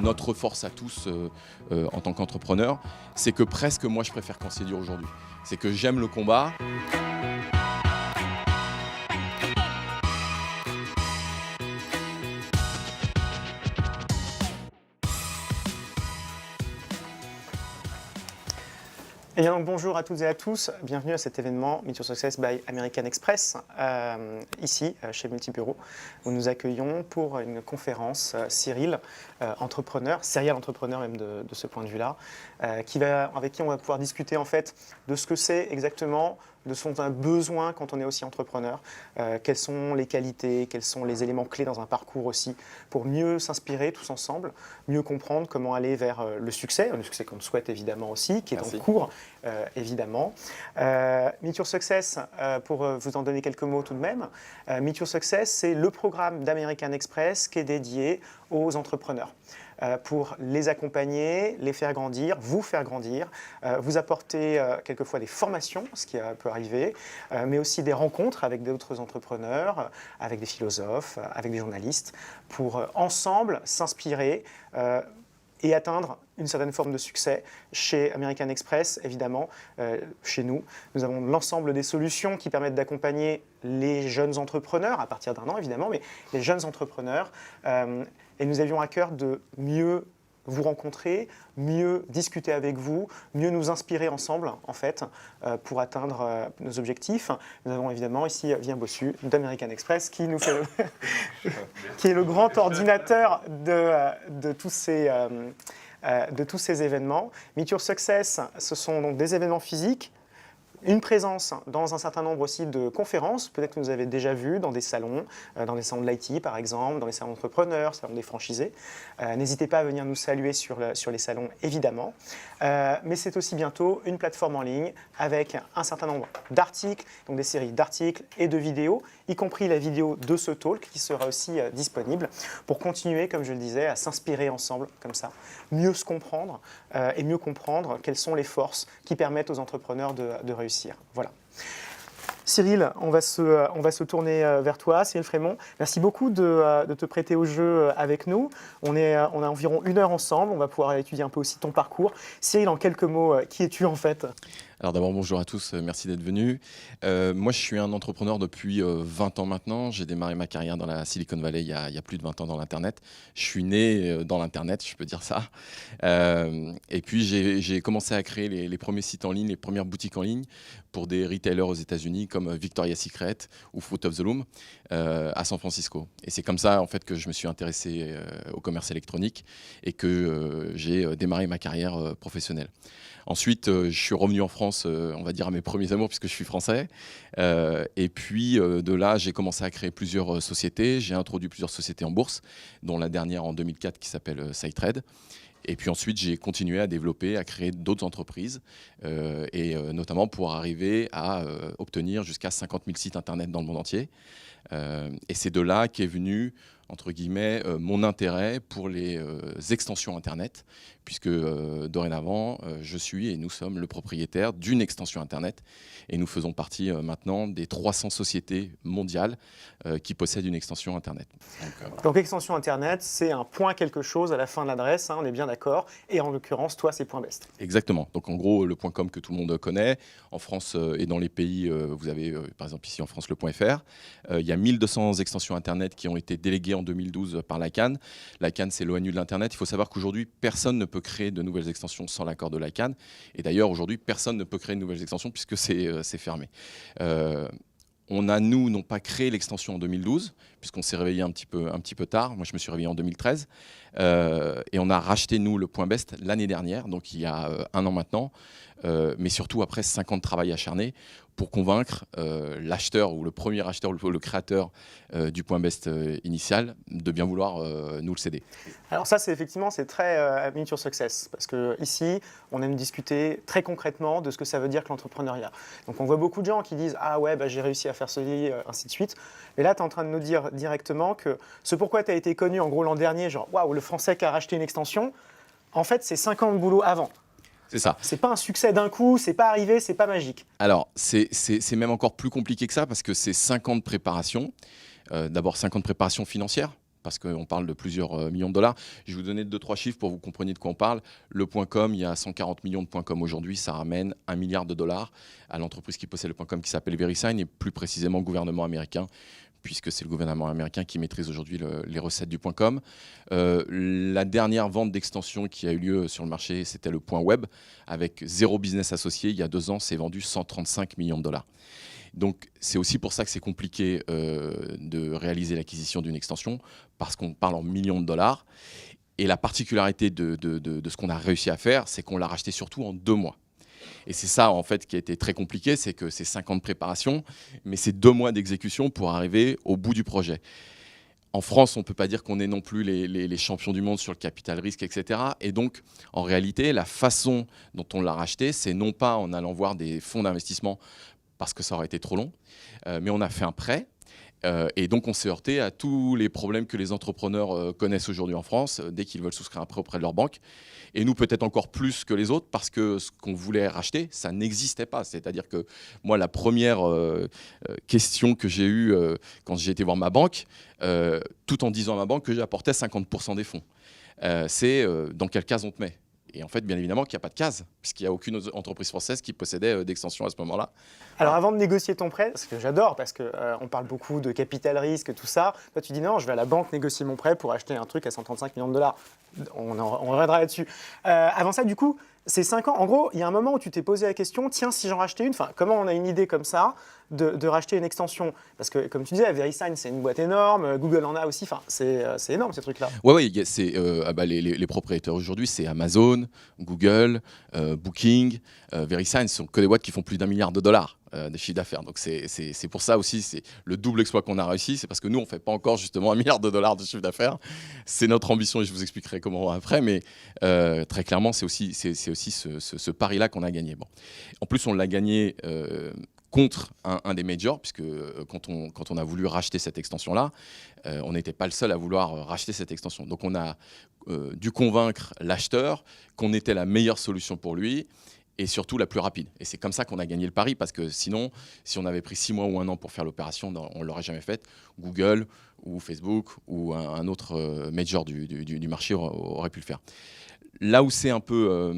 notre force à tous en tant qu'entrepreneurs, c'est que presque moi je préfère quand c'est dur aujourd'hui. C'est que j'aime le combat. Eh bien, donc, bonjour à toutes et à tous, bienvenue à cet événement Meet Your Success by American Express, ici chez Multibureau, où nous accueillons pour une conférence Cyril, entrepreneur, serial entrepreneur même de ce point de vue-là, avec qui on va pouvoir discuter en fait de ce que c'est exactement, de son besoin quand on est aussi entrepreneur, quelles sont les qualités, quels sont les éléments clés dans un parcours aussi, pour mieux s'inspirer tous ensemble, mieux comprendre comment aller vers le succès qu'on souhaite évidemment aussi, qui est en cours évidemment. Meet Your Success, pour vous en donner quelques mots tout de même, Meet Your Success, c'est le programme d'American Express qui est dédié aux entrepreneurs. Pour les accompagner, les faire grandir, vous vous apporter quelquefois des formations, ce qui peut arriver, mais aussi des rencontres avec d'autres entrepreneurs, avec des philosophes, avec des journalistes, pour ensemble s'inspirer et atteindre une certaine forme de succès. Chez American Express, évidemment, chez nous, nous avons l'ensemble des solutions qui permettent d'accompagner les jeunes entrepreneurs, à partir d'1 an évidemment, mais les jeunes entrepreneurs. Et nous avions à cœur de mieux vous rencontrer, mieux discuter avec vous, mieux nous inspirer ensemble, en fait, pour atteindre nos objectifs. Nous avons évidemment ici Vivien Bossu d'American Express qui nous fait qui est le grand ordinateur de tous ces événements. Meet Your Success, ce sont donc des événements physiques, une présence dans un certain nombre aussi de conférences, peut-être que vous avez déjà vu dans des salons de l'IT par exemple, dans les salons d'entrepreneurs, salons des franchisés. N'hésitez pas à venir nous saluer sur les salons évidemment. Mais c'est aussi bientôt une plateforme en ligne avec un certain nombre d'articles, donc des séries d'articles et de vidéos, y compris la vidéo de ce talk qui sera aussi disponible pour continuer, comme je le disais, à s'inspirer ensemble comme ça, mieux se comprendre et mieux comprendre quelles sont les forces qui permettent aux entrepreneurs de réussir. Voilà. Cyril, on va se tourner vers toi. Cyril Frémont, merci beaucoup de te prêter au jeu avec nous. On a environ 1 heure ensemble. On va pouvoir étudier un peu aussi ton parcours. Cyril, en quelques mots, qui es-tu en fait ? Alors d'abord, bonjour à tous, merci d'être venus. Moi, je suis un entrepreneur depuis 20 ans maintenant. J'ai démarré ma carrière dans la Silicon Valley il y a plus de 20 ans dans l'Internet. Je suis né dans l'Internet, je peux dire ça. Et puis, j'ai commencé à créer les premiers sites en ligne, les premières boutiques en ligne pour des retailers aux États-Unis comme Victoria's Secret ou Fruit of the Loom à San Francisco. Et c'est comme ça en fait que je me suis intéressé au commerce électronique et que j'ai démarré ma carrière professionnelle. Ensuite, je suis revenu en France, on va dire à mes premiers amours, puisque je suis français. Et puis, de là, j'ai commencé à créer plusieurs sociétés. J'ai introduit plusieurs sociétés en bourse, dont la dernière en 2004 qui s'appelle SciTrade. Et puis ensuite, j'ai continué à développer, à créer d'autres entreprises, et notamment pour arriver à obtenir jusqu'à 50 000 sites Internet dans le monde entier. Et c'est de là qu'est venu, entre guillemets, mon intérêt pour les extensions Internet, puisque dorénavant, je suis et nous sommes le propriétaire d'une extension Internet. Et nous faisons partie maintenant des 300 sociétés mondiales qui possèdent une extension Internet. Donc extension Internet, c'est un point quelque chose à la fin de l'adresse, hein, on est bien d'accord. Et en l'occurrence, toi, c'est .best. Exactement. Donc en gros, le .com que tout le monde connaît. En France et dans les pays, vous avez par exemple ici en France le .fr. Il y a 1200 extensions Internet qui ont été déléguées en 2012 par la CAN. La CAN, c'est l'ONU de l'Internet. Il faut savoir qu'aujourd'hui, personne ne peut créer de nouvelles extensions sans l'accord de la CAN. Et d'ailleurs, aujourd'hui, personne ne peut créer de nouvelles extensions puisque c'est fermé. On a, nous, non pas créé l'extension en 2012, puisqu'on s'est réveillé un petit peu tard. Moi, je me suis réveillé en 2013. Et on a racheté, nous, le .best l'année dernière, donc il y a 1 an maintenant. Mais surtout après 5 ans de travail acharné pour convaincre l'acheteur ou le premier acheteur, le créateur du .best initial de bien vouloir nous le céder. Alors ça, c'est très Meet Your Success, parce qu'ici, on aime discuter très concrètement de ce que ça veut dire que l'entrepreneuriat. Donc on voit beaucoup de gens qui disent « Ah ouais, j'ai réussi à faire ceci, ainsi de suite ». Mais là, tu es en train de nous dire directement que ce pourquoi tu as été connu en gros l'an dernier, genre « Waouh, le Français qui a racheté une extension », en fait, c'est 5 ans de boulot avant. C'est ça. C'est pas un succès d'un coup, c'est pas arrivé, c'est pas magique. Alors, c'est même encore plus compliqué que ça parce que c'est 5 ans de préparation. D'abord 5 ans de préparation financière parce qu'on parle de plusieurs millions de dollars. Je vais vous donner 2-3 chiffres pour que vous compreniez de quoi on parle. Le .com, il y a 140 millions de .com aujourd'hui, ça ramène 1 milliard de dollars à l'entreprise qui possède le .com qui s'appelle VeriSign et plus précisément le gouvernement américain, puisque c'est le gouvernement américain qui maîtrise aujourd'hui les recettes du .com. La dernière vente d'extension qui a eu lieu sur le marché, c'était le .web, avec 0 business associé. Il y a 2 ans, c'est vendu 135 millions de dollars. Donc, c'est aussi pour ça que c'est compliqué de réaliser l'acquisition d'une extension, parce qu'on parle en millions de dollars. Et la particularité de ce qu'on a réussi à faire, c'est qu'on l'a racheté surtout en 2 mois. Et c'est ça, en fait, qui a été très compliqué, c'est que c'est 5 ans de préparation, mais c'est 2 mois d'exécution pour arriver au bout du projet. En France, on ne peut pas dire qu'on est non plus les champions du monde sur le capital risque, etc. Et donc, en réalité, la façon dont on l'a racheté, c'est non pas en allant voir des fonds d'investissement, parce que ça aurait été trop long, mais on a fait un prêt. Et donc, on s'est heurté à tous les problèmes que les entrepreneurs connaissent aujourd'hui en France dès qu'ils veulent souscrire un prêt auprès de leur banque. Et nous, peut-être encore plus que les autres, parce que ce qu'on voulait racheter, ça n'existait pas. C'est-à-dire que moi, la première question que j'ai eue quand j'ai été voir ma banque, tout en disant à ma banque que j'apportais 50% des fonds, c'est dans quelle case on te met ? Et en fait, bien évidemment, qu'il n'y a pas de case, puisqu'il n'y a aucune entreprise française qui possédait d'extension à ce moment-là. Alors avant de négocier ton prêt, ce que j'adore, parce qu'on parle beaucoup de capital risque, tout ça, toi tu dis non, je vais à la banque négocier mon prêt pour acheter un truc à 135 millions de dollars. On reviendra là-dessus. Avant ça, du coup, ces 5 ans, en gros, il y a un moment où tu t'es posé la question, tiens, si j'en rachetais une, comment on a une idée comme ça de racheter une extension? Parce que, comme tu disais, VeriSign, c'est une boîte énorme, Google en a aussi, c'est énorme ces trucs-là. Oui, les propriétaires aujourd'hui, c'est Amazon, Google, Booking, VeriSign, ce sont que des boîtes qui font plus d'1 milliard de dollars de chiffre d'affaires. Donc c'est pour ça aussi, c'est le double exploit qu'on a réussi, c'est parce que nous, on ne fait pas encore justement 1 milliard de dollars de chiffre d'affaires. C'est notre ambition et je vous expliquerai comment après, mais très clairement, c'est aussi ce pari-là qu'on a gagné. Bon. En plus, on l'a gagné contre un des majors, puisque quand on a voulu racheter cette extension-là, on n'était pas le seul à vouloir racheter cette extension. Donc on a dû convaincre l'acheteur qu'on était la meilleure solution pour lui et surtout la plus rapide. Et c'est comme ça qu'on a gagné le pari, parce que sinon, si on avait pris 6 mois ou 1 an pour faire l'opération, on ne l'aurait jamais faite. Google ou Facebook ou un autre major du marché aurait pu le faire. Là où c'est un peu,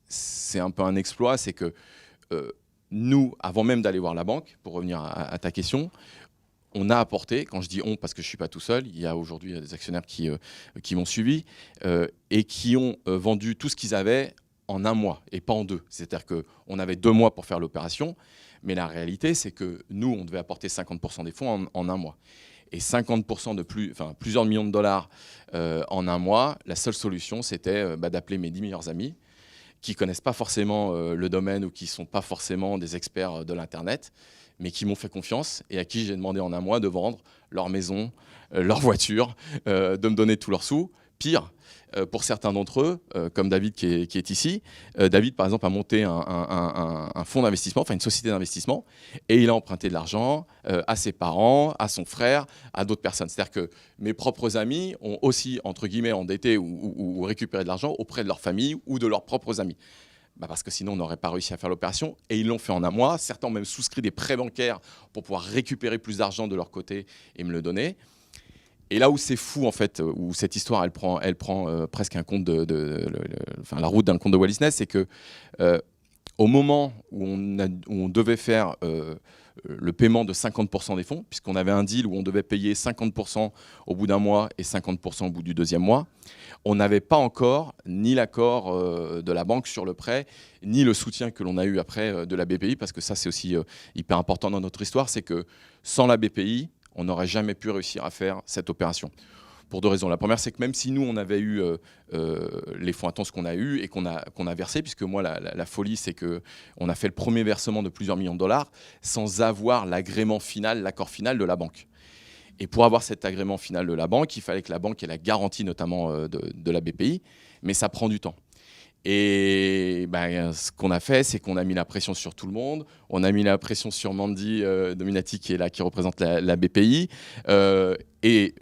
c'est un peu un exploit, c'est que nous, avant même d'aller voir la banque, pour revenir à ta question, on a apporté, quand je dis on parce que je ne suis pas tout seul, il y a aujourd'hui des actionnaires qui m'ont suivi et qui ont vendu tout ce qu'ils avaient en 1 mois et pas en 2. C'est-à-dire qu'on avait 2 mois pour faire l'opération, mais la réalité, c'est que nous, on devait apporter 50% des fonds en 1 mois. Et 50% plusieurs millions de dollars en 1 mois, la seule solution, c'était d'appeler mes 10 meilleurs amis, qui ne connaissent pas forcément le domaine ou qui ne sont pas forcément des experts de l'Internet, mais qui m'ont fait confiance et à qui j'ai demandé en 1 mois de vendre leur maison, leur voiture, de me donner tous leurs sous. Pire, pour certains d'entre eux, comme David qui est ici, David, par exemple, a monté un fonds d'investissement, enfin une société d'investissement, et il a emprunté de l'argent à ses parents, à son frère, à d'autres personnes. C'est-à-dire que mes propres amis ont aussi, entre guillemets, endetté ou récupéré de l'argent auprès de leur famille ou de leurs propres amis. Parce que sinon, on n'aurait pas réussi à faire l'opération. Et ils l'ont fait en 1 mois. Certains ont même souscrit des prêts bancaires pour pouvoir récupérer plus d'argent de leur côté et me le donner. Et là où c'est fou, en fait, où cette histoire, elle prend presque un conte la route d'un conte de Walt Disney, c'est que au moment où on devait faire le paiement de 50% des fonds, puisqu'on avait un deal où on devait payer 50% au bout d'1 mois et 50% au bout du 2e mois, on n'avait pas encore ni l'accord de la banque sur le prêt, ni le soutien que l'on a eu après de la BPI, parce que ça, c'est aussi hyper important dans notre histoire, c'est que sans la BPI, on n'aurait jamais pu réussir à faire cette opération. Pour 2 raisons. La première, c'est que même si nous, on avait eu les fonds intenses qu'on a eu et qu'on a versé, puisque moi, la folie, c'est qu'on a fait le premier versement de plusieurs millions de dollars sans avoir l'agrément final, l'accord final de la banque. Et pour avoir cet agrément final de la banque, il fallait que la banque ait la garantie notamment de la BPI, mais ça prend du temps. Et ce qu'on a fait, c'est qu'on a mis la pression sur tout le monde. On a mis la pression sur Mandy Dominati, qui est là, qui représente la BPI. Et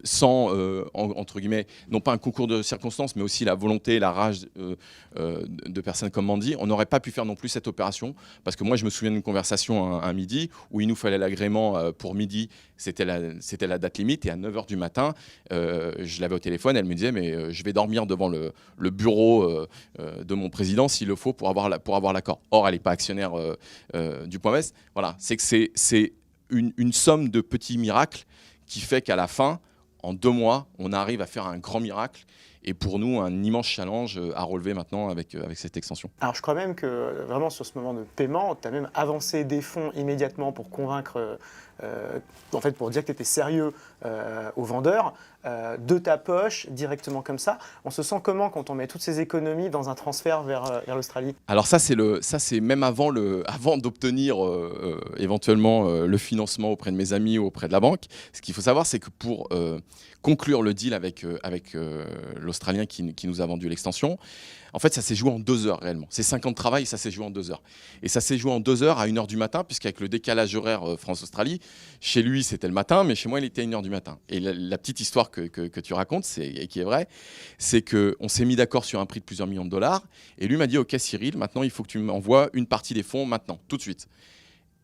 sans, entre guillemets, non pas un concours de circonstances, mais aussi la volonté, la rage de personnes comme Mandy, on n'aurait pas pu faire non plus cette opération. Parce que moi, je me souviens d'une conversation un midi où il nous fallait l'agrément pour midi. C'était la date limite. Et à 9 h du matin, je l'avais au téléphone. Elle me disait, mais je vais dormir devant le bureau de mon président s'il le faut pour avoir l'accord. Or, elle n'est pas actionnaire du Point Best. Voilà, c'est que c'est une somme de petits miracles qui fait qu'à la fin, en 2 mois, on arrive à faire un grand miracle et pour nous, un immense challenge à relever maintenant avec cette extension. Alors je crois même que vraiment sur ce moment de paiement, tu as même avancé des fonds immédiatement pour convaincre, en fait pour dire que tu étais sérieux aux vendeurs, de ta poche, directement comme ça. On se sent comment quand on met toutes ces économies dans un transfert vers l'Australie? Alors ça c'est même avant d'obtenir éventuellement le financement auprès de mes amis ou auprès de la banque. Ce qu'il faut savoir, c'est que pour conclure le deal avec l'Australien qui nous a vendu l'extension, en fait, ça s'est joué en 2 heures réellement. C'est 5 ans de travail, ça s'est joué en 2 heures. Et ça s'est joué en 2 heures à 1 h du matin, puisqu'avec le décalage horaire France-Australie, chez lui, c'était le matin, mais chez moi, il était à 1 h du matin. Et la petite histoire que tu racontes, et qui est vraie, c'est qu'on s'est mis d'accord sur un prix de plusieurs millions de dollars. Et lui m'a dit, OK Cyril, maintenant, il faut que tu m'envoies une partie des fonds maintenant, tout de suite.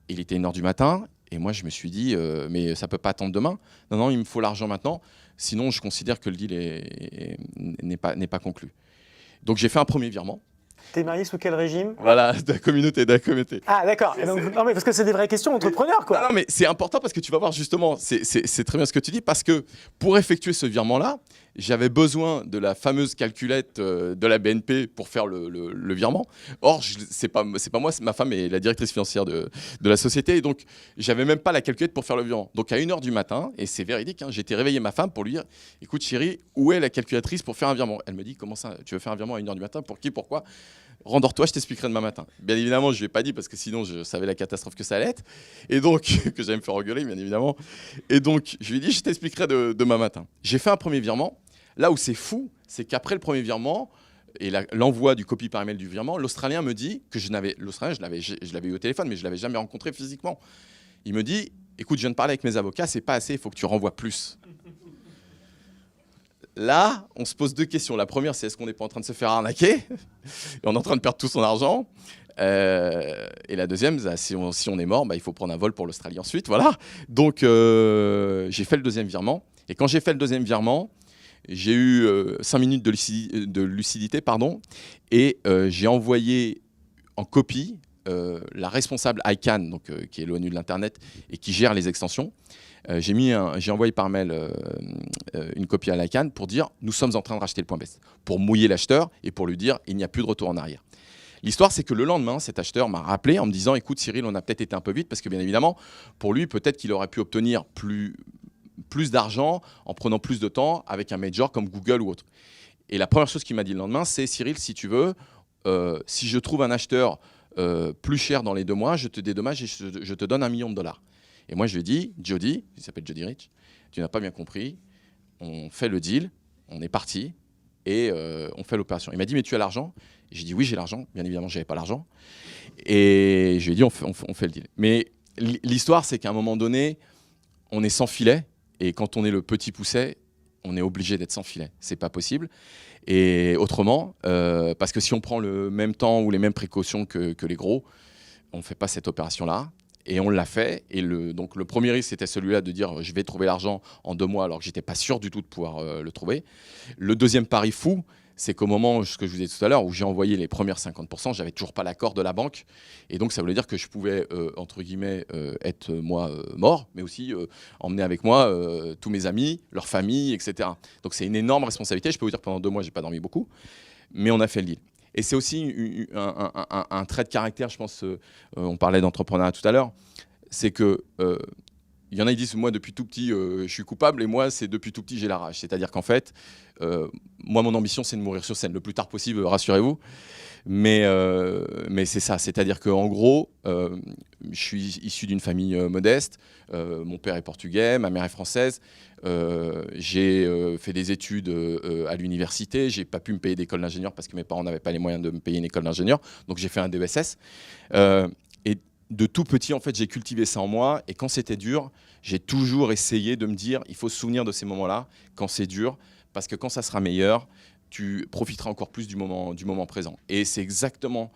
Et il était 1 h du matin, et moi, je me suis dit, mais ça ne peut pas attendre demain. Non, il me faut l'argent maintenant, sinon je considère que le deal n'est pas conclu. Donc j'ai fait un premier virement. T'es marié sous quel régime? Voilà, de la communauté. Ah d'accord, non mais parce que c'est des vraies questions entrepreneurs quoi. Non mais c'est important parce que tu vas voir justement, c'est très bien ce que tu dis, parce que pour effectuer ce virement-là, j'avais besoin de la fameuse calculette de la BNP pour faire le virement. Or, c'est pas moi, ma femme est la directrice financière de la société, et donc j'avais même pas la calculette pour faire le virement. Donc à 1 h du matin, et c'est véridique, j'ai été réveiller ma femme pour lui dire, écoute chérie, où est la calculatrice pour faire un virement? Elle me dit, comment ça, tu veux faire un virement à 1 h du matin? Pour qui, pourquoi? Rendors-toi, je t'expliquerai demain matin. Bien évidemment, je ne lui ai pas dit parce que sinon je savais la catastrophe que ça allait être. Et donc, que j'allais me faire engueuler, bien évidemment. Et donc, je lui ai dit, je t'expliquerai demain matin. J'ai fait un premier virement. Là où c'est fou, c'est qu'après le premier virement et l'envoi du copie par email du virement, l'Australien me dit que je l'avais eu au téléphone, mais je ne l'avais jamais rencontré physiquement. Il me dit, écoute, je viens de parler avec mes avocats, c'est pas assez, il faut que tu renvoies plus. Là, on se pose 2 questions. La première, c'est est-ce qu'on n'est pas en train de se faire arnaquer? Et on est en train de perdre tout son argent. Et la deuxième, si on est mort, il faut prendre un vol pour l'Australie ensuite. Voilà. Donc, j'ai fait le deuxième virement. Et quand j'ai fait le deuxième virement, j'ai eu 5 minutes de lucidité, et j'ai envoyé en copie la responsable ICANN, donc, qui est l'ONU de l'Internet et qui gère les extensions. J'ai envoyé par mail une copie à l'ICANN pour dire nous sommes en train de racheter le Point Best, pour mouiller l'acheteur et pour lui dire il n'y a plus de retour en arrière. L'histoire, c'est que le lendemain, cet acheteur m'a rappelé en me disant écoute Cyril, on a peut-être été un peu vite parce que bien évidemment, pour lui, peut-être qu'il aurait pu obtenir plus d'argent en prenant plus de temps avec un major comme Google ou autre. Et la première chose qu'il m'a dit le lendemain, c'est Cyril, si tu veux, si je trouve un acheteur plus cher dans les 2 mois, je te dédommage et je te donne $1 million. Et moi, je lui ai dit, Jody, il s'appelle Jody Rich, tu n'as pas bien compris, on fait le deal, on est parti et on fait l'opération. Il m'a dit, mais tu as l'argent? J'ai dit, oui, j'ai l'argent. Bien évidemment, je n'avais pas l'argent. Et je lui ai dit, on fait le deal. Mais l'histoire, c'est qu'à un moment donné, on est sans filet. Et quand on est le petit pousset, on est obligé d'être sans filet. Ce n'est pas possible. Et autrement, parce que si on prend le même temps ou les mêmes précautions que les gros, on ne fait pas cette opération-là. Et on l'a fait. Et donc le premier risque, c'était celui-là de dire je vais trouver l'argent en 2 mois alors que je n'étais pas sûr du tout de pouvoir le trouver. Le deuxième pari fou, c'est qu'au moment, ce que je vous ai dit tout à l'heure, où j'ai envoyé les premières 50%, j'avais toujours pas l'accord de la banque. Et donc ça voulait dire que je pouvais, entre guillemets, être moi mort, mais aussi emmener avec moi tous mes amis, leurs familles, etc. Donc c'est une énorme responsabilité. Je peux vous dire que pendant 2 mois, j'ai pas dormi beaucoup. Mais on a fait le deal. Et c'est aussi un trait de caractère, je pense, on parlait d'entrepreneuriat tout à l'heure, c'est que il y en a qui disent, moi, depuis tout petit, je suis coupable, et moi, c'est depuis tout petit, j'ai la rage. C'est-à-dire qu'en fait, moi, mon ambition, c'est de mourir sur scène le plus tard possible, rassurez-vous. Mais c'est ça, c'est-à-dire qu'en gros, je suis issu d'une famille modeste, mon père est portugais, ma mère est française, j'ai fait des études à l'université, j'ai pas pu me payer d'école d'ingénieur parce que mes parents n'avaient pas les moyens de me payer une école d'ingénieur, donc j'ai fait un DESS. Et de tout petit, en fait, j'ai cultivé ça en moi. Et quand c'était dur, j'ai toujours essayé de me dire, il faut se souvenir de ces moments-là, quand c'est dur, parce que quand ça sera meilleur, tu profiteras encore plus du moment présent. Et c'est exactement,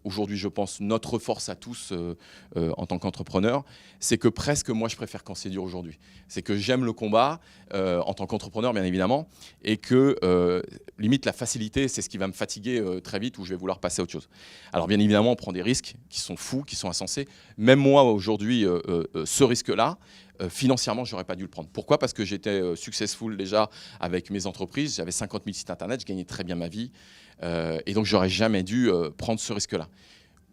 aujourd'hui, je pense, notre force à tous en tant qu'entrepreneurs, c'est que presque moi, je préfère quand c'est dur aujourd'hui. C'est que j'aime le combat en tant qu'entrepreneur, bien évidemment, et que limite la facilité, c'est ce qui va me fatiguer très vite, où je vais vouloir passer à autre chose. Alors bien évidemment, on prend des risques qui sont fous, qui sont insensés. Même moi, aujourd'hui, ce risque-là, financièrement, je n'aurais pas dû le prendre. Pourquoi ? Parce que j'étais successful déjà avec mes entreprises. J'avais 50 000 sites internet, je gagnais très bien ma vie. Et donc, j'aurais jamais dû prendre ce risque-là.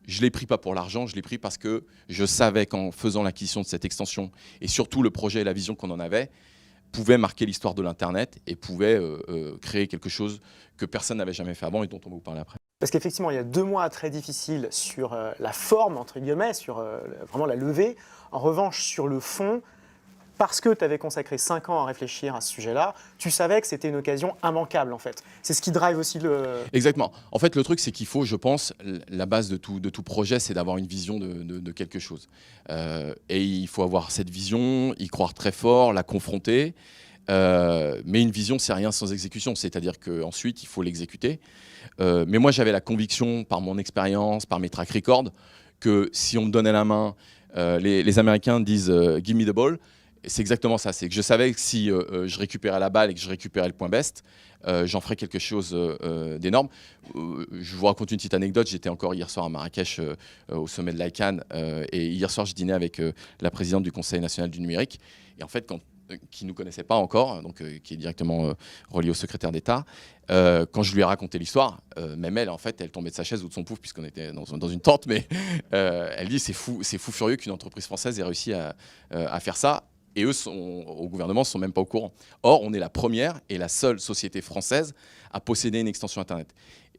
Je ne l'ai pris pas pour l'argent, je l'ai pris parce que je savais qu'en faisant l'acquisition de cette extension, et surtout le projet et la vision qu'on en avait, pouvait marquer l'histoire de l'Internet et pouvait créer quelque chose que personne n'avait jamais fait avant et dont on va vous parler après. Parce qu'effectivement, il y a 2 mois très difficiles sur la forme, entre guillemets, sur vraiment la levée. En revanche, sur le fond, parce que tu avais consacré 5 ans à réfléchir à ce sujet-là, tu savais que c'était une occasion immanquable, en fait. C'est ce qui drive aussi le... Exactement. En fait, le truc, c'est qu'il faut, je pense, la base de tout projet, c'est d'avoir une vision de quelque chose. Et il faut avoir cette vision, y croire très fort, la confronter. Mais une vision, c'est rien sans exécution. C'est-à-dire qu'ensuite, il faut l'exécuter. Mais moi, j'avais la conviction, par mon expérience, par mes track records, que si on me donnait la main, les Américains disent « give me the ball ». C'est exactement ça. C'est que je savais que si je récupérais la balle et que je récupérais le point best, j'en ferais quelque chose d'énorme. Je vous raconte une petite anecdote. J'étais encore hier soir à Marrakech au sommet de l'ICANN. Et hier soir, je dînais avec la présidente du Conseil national du numérique. Et en fait, qui ne nous connaissait pas encore, donc, qui est directement relié au secrétaire d'État, quand je lui ai raconté l'histoire, même elle, en fait, elle tombait de sa chaise ou de son pouf, puisqu'on était dans une tente, mais elle dit c'est fou furieux qu'une entreprise française ait réussi à faire ça. Et eux, au gouvernement, ne sont même pas au courant. Or, on est la première et la seule société française à posséder une extension Internet.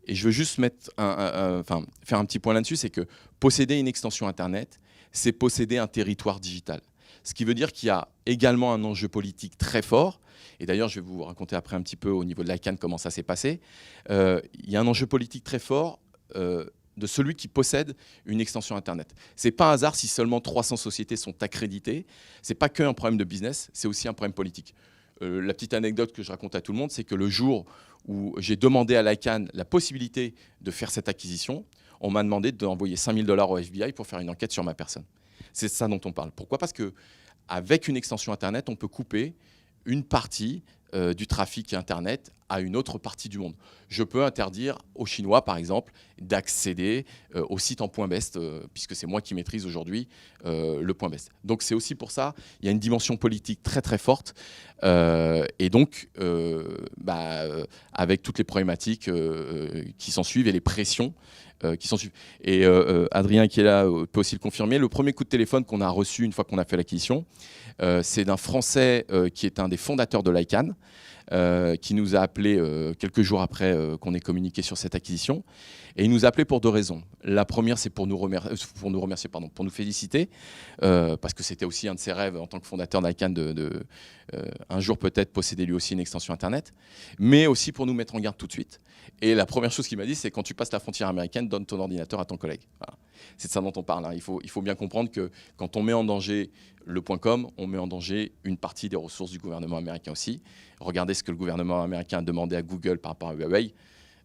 Et je veux juste faire un petit point là-dessus, c'est que posséder une extension Internet, c'est posséder un territoire digital. Ce qui veut dire qu'il y a également un enjeu politique très fort. Et d'ailleurs, je vais vous raconter après un petit peu au niveau de l'ICANN comment ça s'est passé. Il y a un enjeu politique très fort de celui qui possède une extension Internet. Ce n'est pas un hasard si seulement 300 sociétés sont accréditées. Ce n'est pas qu'un problème de business, c'est aussi un problème politique. La petite anecdote que je raconte à tout le monde, c'est que le jour où j'ai demandé à l'ICANN la possibilité de faire cette acquisition, on m'a demandé d'envoyer $5 000 au FBI pour faire une enquête sur ma personne. C'est ça dont on parle. Pourquoi ? Parce qu'avec une extension Internet, on peut couper une partie du trafic Internet à une autre partie du monde. Je peux interdire aux Chinois, par exemple, d'accéder au site en point best, puisque c'est moi qui maîtrise aujourd'hui le point best. Donc c'est aussi pour ça, il y a une dimension politique très très forte, et donc avec toutes les problématiques qui s'en suivent et les pressions qui s'en suivent. Et Adrien qui est là peut aussi le confirmer, le premier coup de téléphone qu'on a reçu une fois qu'on a fait l'acquisition, c'est d'un Français qui est un des fondateurs de l'ICANN, qui nous a appelé quelques jours après qu'on ait communiqué sur cette acquisition. Et il nous a appelé pour 2 raisons. La première, c'est pour nous féliciter, parce que c'était aussi un de ses rêves en tant que fondateur d'ICANN un jour peut-être posséder lui aussi une extension Internet, mais aussi pour nous mettre en garde tout de suite. Et la première chose qu'il m'a dit, c'est quand tu passes la frontière américaine, donne ton ordinateur à ton collègue. Voilà. C'est de ça dont on parle. Hein. Il faut bien comprendre que quand on met en danger le .com, on met en danger une partie des ressources du gouvernement américain aussi. Regardez ce que le gouvernement américain a demandé à Google par rapport à Huawei.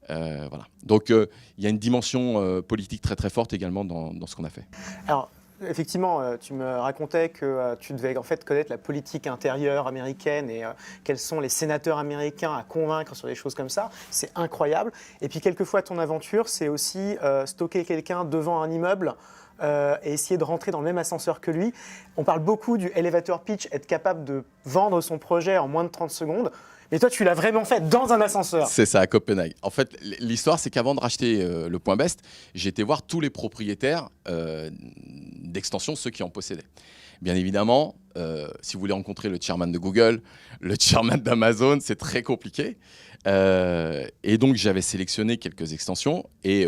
Voilà. Donc, il y a une dimension politique très très forte également dans ce qu'on a fait. Alors, effectivement, tu me racontais que tu devais en fait connaître la politique intérieure américaine et quels sont les sénateurs américains à convaincre sur des choses comme ça. C'est incroyable. Et puis, quelquefois, ton aventure, c'est aussi stocker quelqu'un devant un immeuble et essayer de rentrer dans le même ascenseur que lui. On parle beaucoup du elevator pitch, être capable de vendre son projet en moins de 30 secondes. Mais toi, tu l'as vraiment fait dans un ascenseur. C'est ça, à Copenhague. En fait, l'histoire, c'est qu'avant de racheter le Point Best, j'ai été voir tous les propriétaires d'extension, ceux qui en possédaient. Bien évidemment, si vous voulez rencontrer le chairman de Google, le chairman d'Amazon, c'est très compliqué. Et donc, j'avais sélectionné quelques extensions et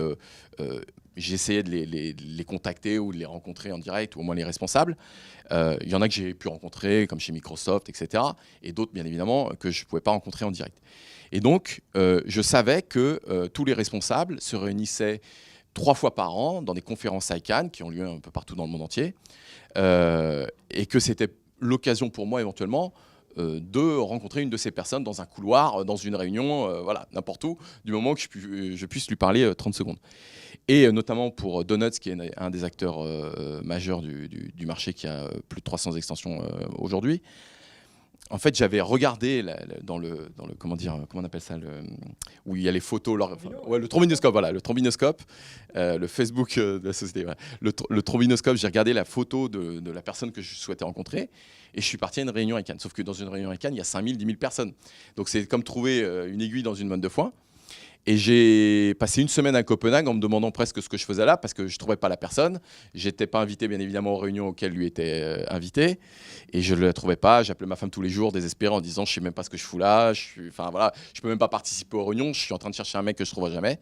j'essayais de les contacter ou de les rencontrer en direct, ou au moins les responsables. Il y en a que j'ai pu rencontrer, comme chez Microsoft, etc. Et d'autres, bien évidemment, que je ne pouvais pas rencontrer en direct. Et donc, je savais que tous les responsables se réunissaient 3 fois par an dans des conférences ICANN qui ont lieu un peu partout dans le monde entier, et que c'était l'occasion pour moi éventuellement de rencontrer une de ces personnes dans un couloir, dans une réunion, voilà, n'importe où, du moment que je puisse lui parler 30 secondes. Et notamment pour Donuts, qui est un des acteurs majeurs du marché, qui a plus de 300 extensions aujourd'hui. En fait, j'avais regardé dans le comment on appelle ça, où il y a les photos, le trombinoscope, voilà, le trombinoscope, le Facebook de la société. Voilà. Le trombinoscope, j'ai regardé la photo de la personne que je souhaitais rencontrer, et je suis parti à une réunion ICANN. Sauf que dans une réunion ICANN, il y a 5000, 10 000 personnes. Donc c'est comme trouver une aiguille dans une botte de foin. Et j'ai passé une semaine à Copenhague en me demandant presque ce que je faisais là, parce que je ne trouvais pas la personne. Je n'étais pas invité, bien évidemment, aux réunions auxquelles lui était invité. Et je ne la trouvais pas. J'appelais ma femme tous les jours, désespéré, en disant « je ne sais même pas ce que je fous là. Enfin, voilà, je ne peux même pas participer aux réunions. Je suis en train de chercher un mec que je ne trouverai jamais. »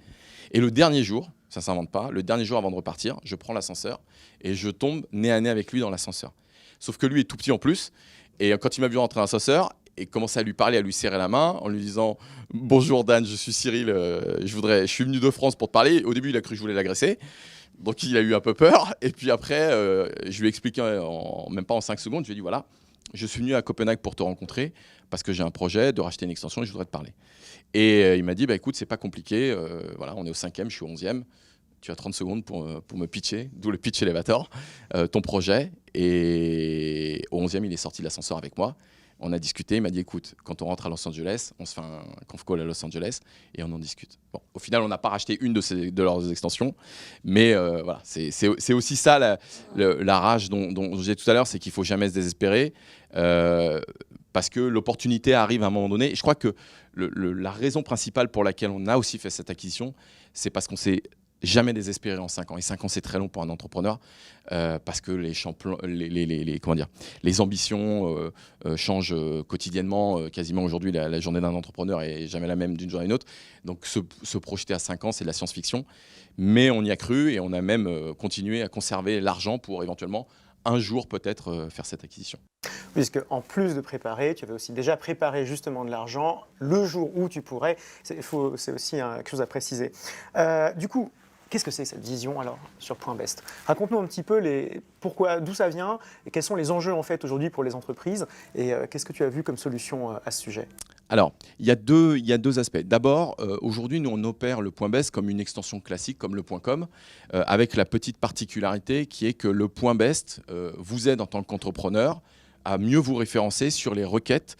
Et le dernier jour, ça ne s'invente pas, le dernier jour avant de repartir, je prends l'ascenseur et je tombe nez à nez avec lui dans l'ascenseur. Sauf que lui est tout petit en plus. Et quand il m'a vu rentrer dans l'ascenseur, et commençait à lui parler, à lui serrer la main en lui disant « Bonjour Dan, je suis Cyril, je suis venu de France pour te parler. » Au début, il a cru que je voulais l'agresser. Donc, il a eu un peu peur. Et puis après, je lui ai expliqué, même pas en 5 secondes, je lui ai dit « Voilà, je suis venu à Copenhague pour te rencontrer parce que j'ai un projet de racheter une extension et je voudrais te parler. » Et il m'a dit « Écoute, c'est pas compliqué. Voilà, on est au 5e, je suis au 11e. Tu as 30 secondes pour me pitcher, d'où le pitch elevator, ton projet. » Et au 11e, il est sorti de l'ascenseur avec moi. On a discuté, il m'a dit, écoute, quand on rentre à Los Angeles, on se fait un conf call à Los Angeles et on en discute. Bon, au final, on n'a pas racheté une de leurs extensions, mais voilà, c'est aussi ça la rage dont je disais tout à l'heure, c'est qu'il ne faut jamais se désespérer, parce que l'opportunité arrive à un moment donné. Et je crois que la raison principale pour laquelle on a aussi fait cette acquisition, c'est parce qu'on s'est jamais désespéré en 5 ans. Et 5 ans, c'est très long pour un entrepreneur, parce que les ambitions changent quotidiennement. Quasiment aujourd'hui, la journée d'un entrepreneur est jamais la même d'une journée à une autre. Donc se projeter à 5 ans, c'est de la science-fiction. Mais on y a cru et on a même continué à conserver l'argent pour éventuellement un jour peut-être faire cette acquisition. Puisque en plus de préparer, tu avais aussi déjà préparé justement de l'argent le jour où tu pourrais. C'est aussi quelque chose à préciser. Du coup, qu'est-ce que c'est cette vision alors sur Point Best? Raconte-nous un petit peu d'où ça vient et quels sont les enjeux en fait aujourd'hui pour les entreprises et qu'est-ce que tu as vu comme solution à ce sujet? Alors, il y a deux aspects. D'abord, aujourd'hui, nous, on opère le Point Best comme une extension classique, comme le Point Com, avec la petite particularité qui est que le Point Best vous aide en tant qu'entrepreneur à mieux vous référencer sur les requêtes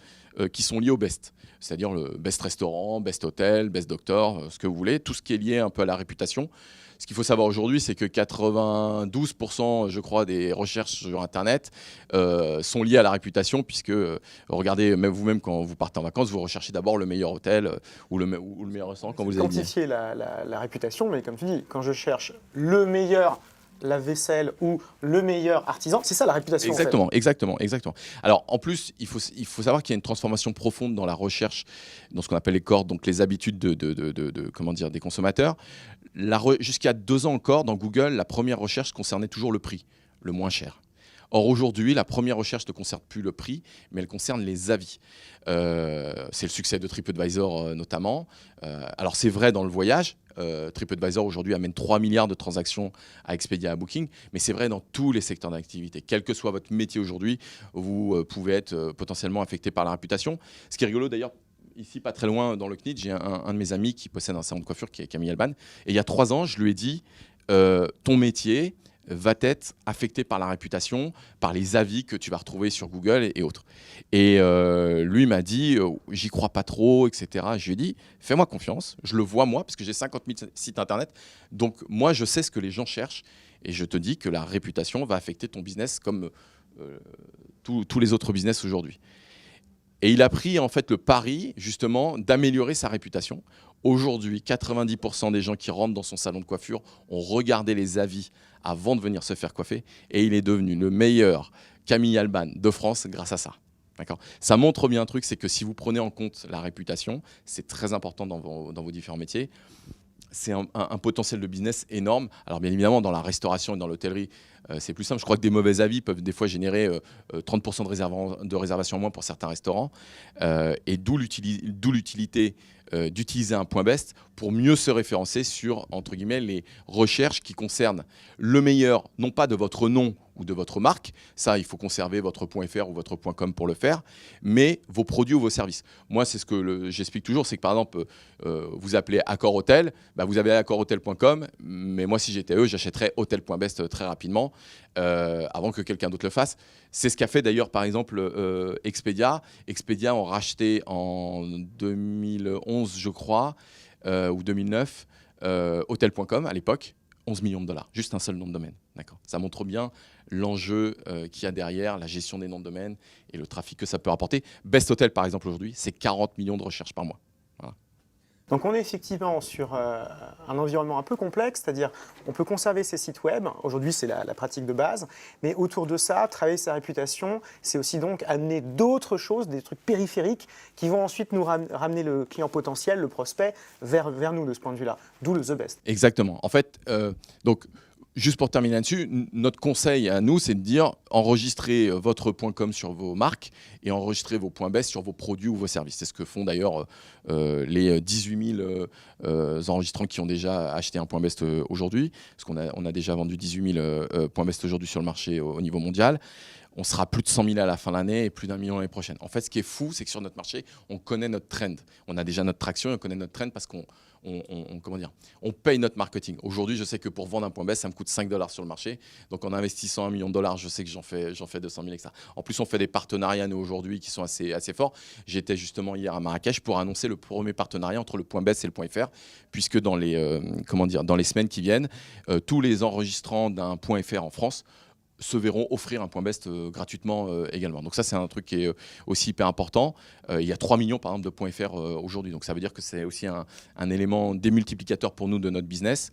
qui sont liées au Best. C'est-à-dire le Best Restaurant, Best Hotel, Best Doctor, ce que vous voulez, tout ce qui est lié un peu à la réputation. Ce qu'il faut savoir aujourd'hui, c'est que 92%, je crois, des recherches sur Internet sont liées à la réputation, puisque regardez, même vous-même, quand vous partez en vacances, vous recherchez d'abord le meilleur hôtel ou le meilleur restaurant, quand vous avez dit. Quantifier la réputation, mais comme tu dis, quand je cherche le meilleur lave-vaisselle ou le meilleur artisan, c'est ça la réputation. Exactement, en fait. exactement. Alors en plus, il faut savoir qu'il y a une transformation profonde dans la recherche, dans ce qu'on appelle les cordes, donc les habitudes des consommateurs. Jusqu'à 2 ans encore, dans Google, la première recherche concernait toujours le prix, le moins cher. Or aujourd'hui, la première recherche ne concerne plus le prix, mais elle concerne les avis. C'est le succès de TripAdvisor notamment. Alors c'est vrai dans le voyage. TripAdvisor aujourd'hui amène 3 milliards de transactions à Expedia, à Booking, mais c'est vrai dans tous les secteurs d'activité. Quel que soit votre métier aujourd'hui, vous pouvez être potentiellement affecté par la réputation. Ce qui est rigolo d'ailleurs, ici pas très loin dans le CNIT, j'ai un de mes amis qui possède un salon de coiffure qui est Camille Alban. Et il y a 3 ans, je lui ai dit, ton métier va être affecté par la réputation, par les avis que tu vas retrouver sur Google et autres. Et lui m'a dit, j'y crois pas trop, etc. Je lui ai dit, fais-moi confiance, je le vois moi, parce que j'ai 50 000 sites internet, donc moi je sais ce que les gens cherchent, et je te dis que la réputation va affecter ton business comme tous les autres business aujourd'hui. Et il a pris en fait le pari justement d'améliorer sa réputation. Aujourd'hui, 90% des gens qui rentrent dans son salon de coiffure ont regardé les avis avant de venir se faire coiffer, et il est devenu le meilleur Camille Alban de France grâce à ça. D'accord. Ça montre bien un truc, c'est que si vous prenez en compte la réputation, c'est très important dans vos différents métiers. C'est un potentiel de business énorme. Alors bien évidemment, dans la restauration et dans l'hôtellerie, c'est plus simple. Je crois que des mauvais avis peuvent des fois générer 30% de réservation en moins pour certains restaurants. Et d'où l'utilité d'utiliser un point best pour mieux se référencer sur, entre guillemets, les recherches qui concernent le meilleur, non pas de votre nom ou de votre marque, ça il faut conserver votre .fr ou votre .com pour le faire, mais vos produits ou vos services. Moi c'est ce que j'explique toujours, c'est que par exemple vous appelez Accor Hotel, bah, vous avez accorhotel.com, mais moi si j'étais eux j'achèterais hotel.best très rapidement avant que quelqu'un d'autre le fasse. C'est ce qu'a fait d'ailleurs par exemple Expedia. Expedia ont racheté en 2011 je crois, ou 2009, hotel.com à l'époque, 11 millions de dollars, juste un seul nom de domaine. D'accord. Ça montre bien l'enjeu qu'il y a derrière, la gestion des noms de domaine et le trafic que ça peut rapporter. Best Hotel, par exemple, aujourd'hui, c'est 40 millions de recherches par mois. Voilà. Donc on est effectivement sur un environnement un peu complexe, c'est-à-dire on peut conserver ses sites web, aujourd'hui c'est la pratique de base, mais autour de ça, travailler sa réputation, c'est aussi donc amener d'autres choses, des trucs périphériques qui vont ensuite nous ramener le client potentiel, le prospect, vers nous de ce point de vue-là, d'où le The Best. Exactement. En fait, donc, juste pour terminer là-dessus, notre conseil à nous, c'est de dire enregistrez votre .com sur vos marques et enregistrez vos .best sur vos produits ou vos services. C'est ce que font d'ailleurs les 18 000 enregistrants qui ont déjà acheté un .best aujourd'hui, parce qu'on a déjà vendu 18 000 .best aujourd'hui sur le marché au niveau mondial. On sera plus de 100 000 à la fin de l'année et plus d'1 million l'année prochaine. En fait, ce qui est fou, c'est que sur notre marché, on connaît notre trend. On a déjà notre traction et on connaît notre trend parce qu'on paye notre marketing. Aujourd'hui, je sais que pour vendre un point best, ça me coûte 5 $ sur le marché. Donc, en investissant 1 million de dollars, je sais que j'en fais 200 000 avec ça. En plus, on fait des partenariats, nous, aujourd'hui, qui sont assez forts. J'étais justement hier à Marrakech pour annoncer le premier partenariat entre le point best et le point .fr, puisque dans les semaines qui viennent, tous les enregistrants d'un point .fr en France se verront offrir un point best gratuitement également. Donc ça, c'est un truc qui est aussi hyper important. Il y a 3 millions, par exemple, de points .fr aujourd'hui. Donc ça veut dire que c'est aussi un élément démultiplicateur pour nous de notre business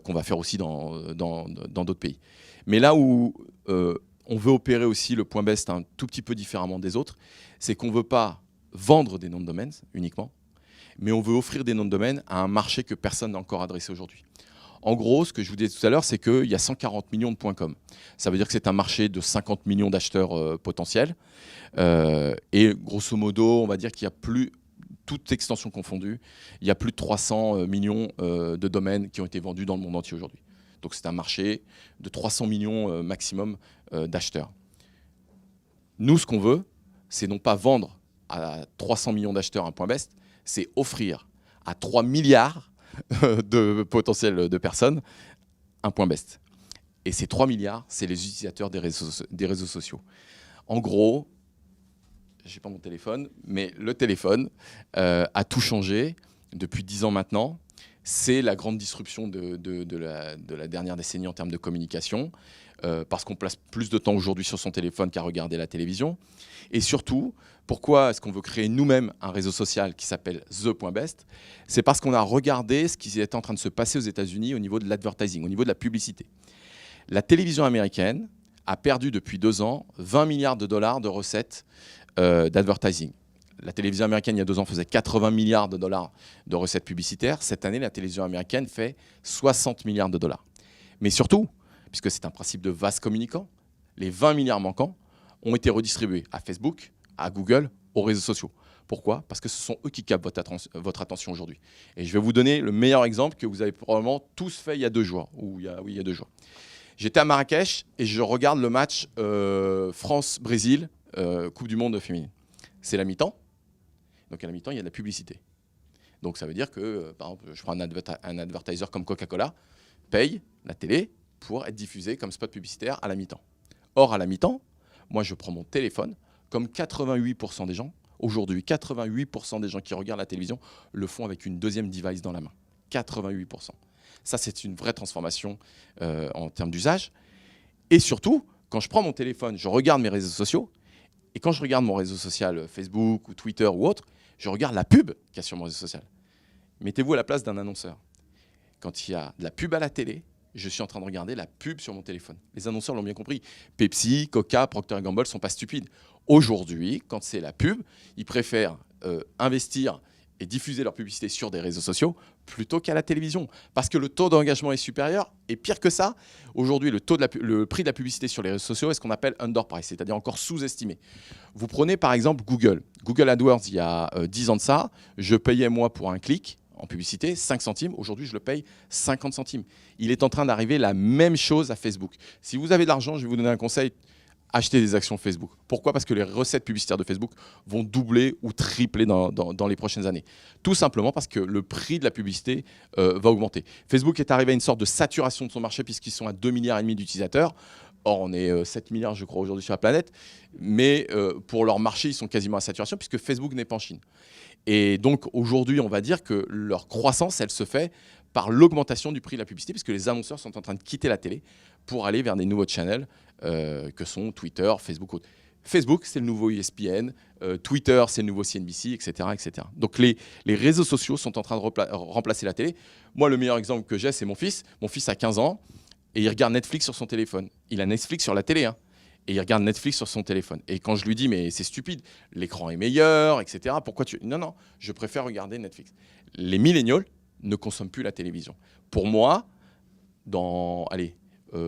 qu'on va faire aussi dans d'autres pays. Mais là où on veut opérer aussi le point best un tout petit peu différemment des autres, c'est qu'on ne veut pas vendre des noms de domaine uniquement, mais on veut offrir des noms de domaine à un marché que personne n'a encore adressé aujourd'hui. En gros, ce que je vous disais tout à l'heure, c'est qu'il y a 140 millions de .com. Ça veut dire que c'est un marché de 50 millions d'acheteurs potentiels. Et grosso modo, on va dire qu'il y a plus, toute extension confondue, il y a plus de 300 millions de domaines qui ont été vendus dans le monde entier aujourd'hui. Donc c'est un marché de 300 millions maximum d'acheteurs. Nous, ce qu'on veut, c'est non pas vendre à 300 millions d'acheteurs un point best, c'est offrir à 3 milliards de potentiel de personnes, un point best. Et ces 3 milliards, c'est les utilisateurs des réseaux sociaux. En gros, je n'ai pas mon téléphone, mais le téléphone a tout changé depuis 10 ans maintenant. C'est la grande disruption de la dernière décennie en termes de communication, parce qu'on passe plus de temps aujourd'hui sur son téléphone qu'à regarder la télévision. Et surtout, pourquoi est-ce qu'on veut créer nous-mêmes un réseau social qui s'appelle The.best? C'est parce qu'on a regardé ce qui est en train de se passer aux États-Unis au niveau de l'advertising, au niveau de la publicité. La télévision américaine a perdu depuis 2 ans 20 milliards de dollars de recettes d'advertising. La télévision américaine, il y a 2 ans, faisait 80 milliards de dollars de recettes publicitaires. Cette année, la télévision américaine fait 60 milliards de dollars. Mais surtout, puisque c'est un principe de vase communicant, les 20 milliards manquants ont été redistribués à Facebook, à Google, aux réseaux sociaux. Pourquoi? Parce que ce sont eux qui captent votre attention aujourd'hui. Et je vais vous donner le meilleur exemple que vous avez probablement tous fait il y a 2 jours. Il y a 2 jours. J'étais à Marrakech et je regarde le match France-Brésil, Coupe du Monde féminine. C'est la mi-temps. Donc à la mi-temps, il y a de la publicité. Donc ça veut dire que, par exemple, je prends un advertiser comme Coca-Cola, paye la télé pour être diffusé comme spot publicitaire à la mi-temps. Or, à la mi-temps, moi, je prends mon téléphone, comme 88% des gens. Aujourd'hui, 88% des gens qui regardent la télévision le font avec une deuxième device dans la main. 88%. Ça, c'est une vraie transformation en termes d'usage. Et surtout, quand je prends mon téléphone, je regarde mes réseaux sociaux. Et quand je regarde mon réseau social Facebook ou Twitter ou autre, je regarde la pub qu'il y a sur mon réseau social. Mettez-vous à la place d'un annonceur. Quand il y a de la pub à la télé, je suis en train de regarder la pub sur mon téléphone. Les annonceurs l'ont bien compris. Pepsi, Coca, Procter & Gamble ne sont pas stupides. Aujourd'hui, quand c'est la pub, ils préfèrent investir et diffuser leur publicité sur des réseaux sociaux plutôt qu'à la télévision. Parce que le taux d'engagement est supérieur. Et pire que ça, aujourd'hui, le prix de la publicité sur les réseaux sociaux est ce qu'on appelle underpriced, c'est-à-dire encore sous-estimé. Vous prenez par exemple Google. Google AdWords, il y a 10 ans de ça, je payais moi pour un clic en publicité 5 centimes. Aujourd'hui, je le paye 50 centimes. Il est en train d'arriver la même chose à Facebook. Si vous avez de l'argent, je vais vous donner un conseil. Achetez des actions Facebook. Pourquoi ? Parce que les recettes publicitaires de Facebook vont doubler ou tripler dans les prochaines années. Tout simplement parce que le prix de la publicité va augmenter. Facebook est arrivé à une sorte de saturation de son marché puisqu'ils sont à 2,5 milliards d'utilisateurs. Or, on est 7 milliards, je crois, aujourd'hui sur la planète. Mais pour leur marché, ils sont quasiment à saturation puisque Facebook n'est pas en Chine. Et donc, aujourd'hui, on va dire que leur croissance, elle se fait par l'augmentation du prix de la publicité puisque les annonceurs sont en train de quitter la télé pour aller vers des nouveaux channels que sont Twitter, Facebook. Facebook, c'est le nouveau ESPN, Twitter, c'est le nouveau CNBC, etc. etc. Donc les réseaux sociaux sont en train de remplacer la télé. Moi, le meilleur exemple que j'ai, c'est mon fils. Mon fils a 15 ans et il regarde Netflix sur son téléphone. Il a Netflix sur la télé, hein, et il regarde Netflix sur son téléphone. Et quand je lui dis, mais c'est stupide, l'écran est meilleur, etc. Pourquoi tu... Non, je préfère regarder Netflix. Les millennials ne consomment plus la télévision. Pour moi, dans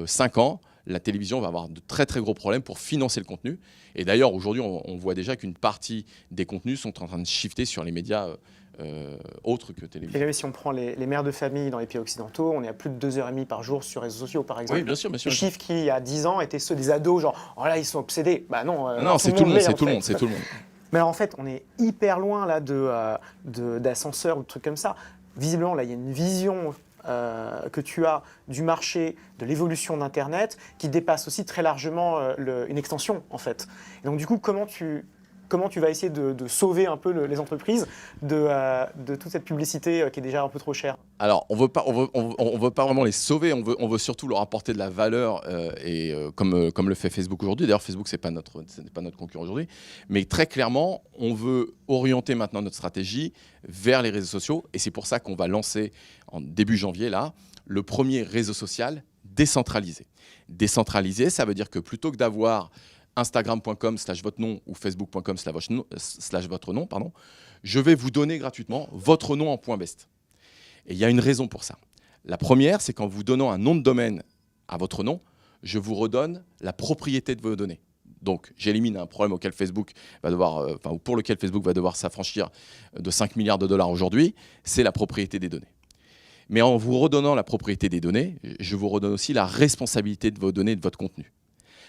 5 ans, la télévision va avoir de très très gros problèmes pour financer le contenu. Et d'ailleurs, aujourd'hui, on voit déjà qu'une partie des contenus sont en train de shifter sur les médias autres que télévision. Et là, si on prend les mères de famille dans les pays occidentaux, on est à plus de 2h30 par jour sur les réseaux sociaux, par exemple. Oui, bien sûr. Les chiffres qui, il y a 10 ans, étaient ceux des ados, genre, oh là, ils sont obsédés. Bah non, non, c'est tout le monde, c'est tout le monde. Mais alors, en fait, on est hyper loin là d'ascenseurs ou de trucs comme ça. Visiblement, là, il y a une vision que tu as du marché, de l'évolution d'Internet, qui dépasse aussi très largement une extension, en fait. Et donc, du coup, comment tu vas essayer de sauver un peu les entreprises de toute cette publicité qui est déjà un peu trop chère ? Alors, on veut pas vraiment les sauver, on veut surtout leur apporter de la valeur, comme le fait Facebook aujourd'hui. D'ailleurs, Facebook, ce n'est pas notre concurrent aujourd'hui. Mais très clairement, on veut orienter maintenant notre stratégie vers les réseaux sociaux. Et c'est pour ça qu'on va lancer en début janvier, là, le premier réseau social décentralisé. Décentralisé, ça veut dire que plutôt que d'avoir Instagram.com/votre nom ou Facebook.com/votre nom, je vais vous donner gratuitement votre nom en .best. Et il y a une raison pour ça. La première, c'est qu'en vous donnant un nom de domaine à votre nom, je vous redonne la propriété de vos données. Donc, j'élimine un problème pour lequel Facebook va devoir s'affranchir de 5 milliards de dollars aujourd'hui, c'est la propriété des données. Mais en vous redonnant la propriété des données, je vous redonne aussi la responsabilité de vos données et de votre contenu.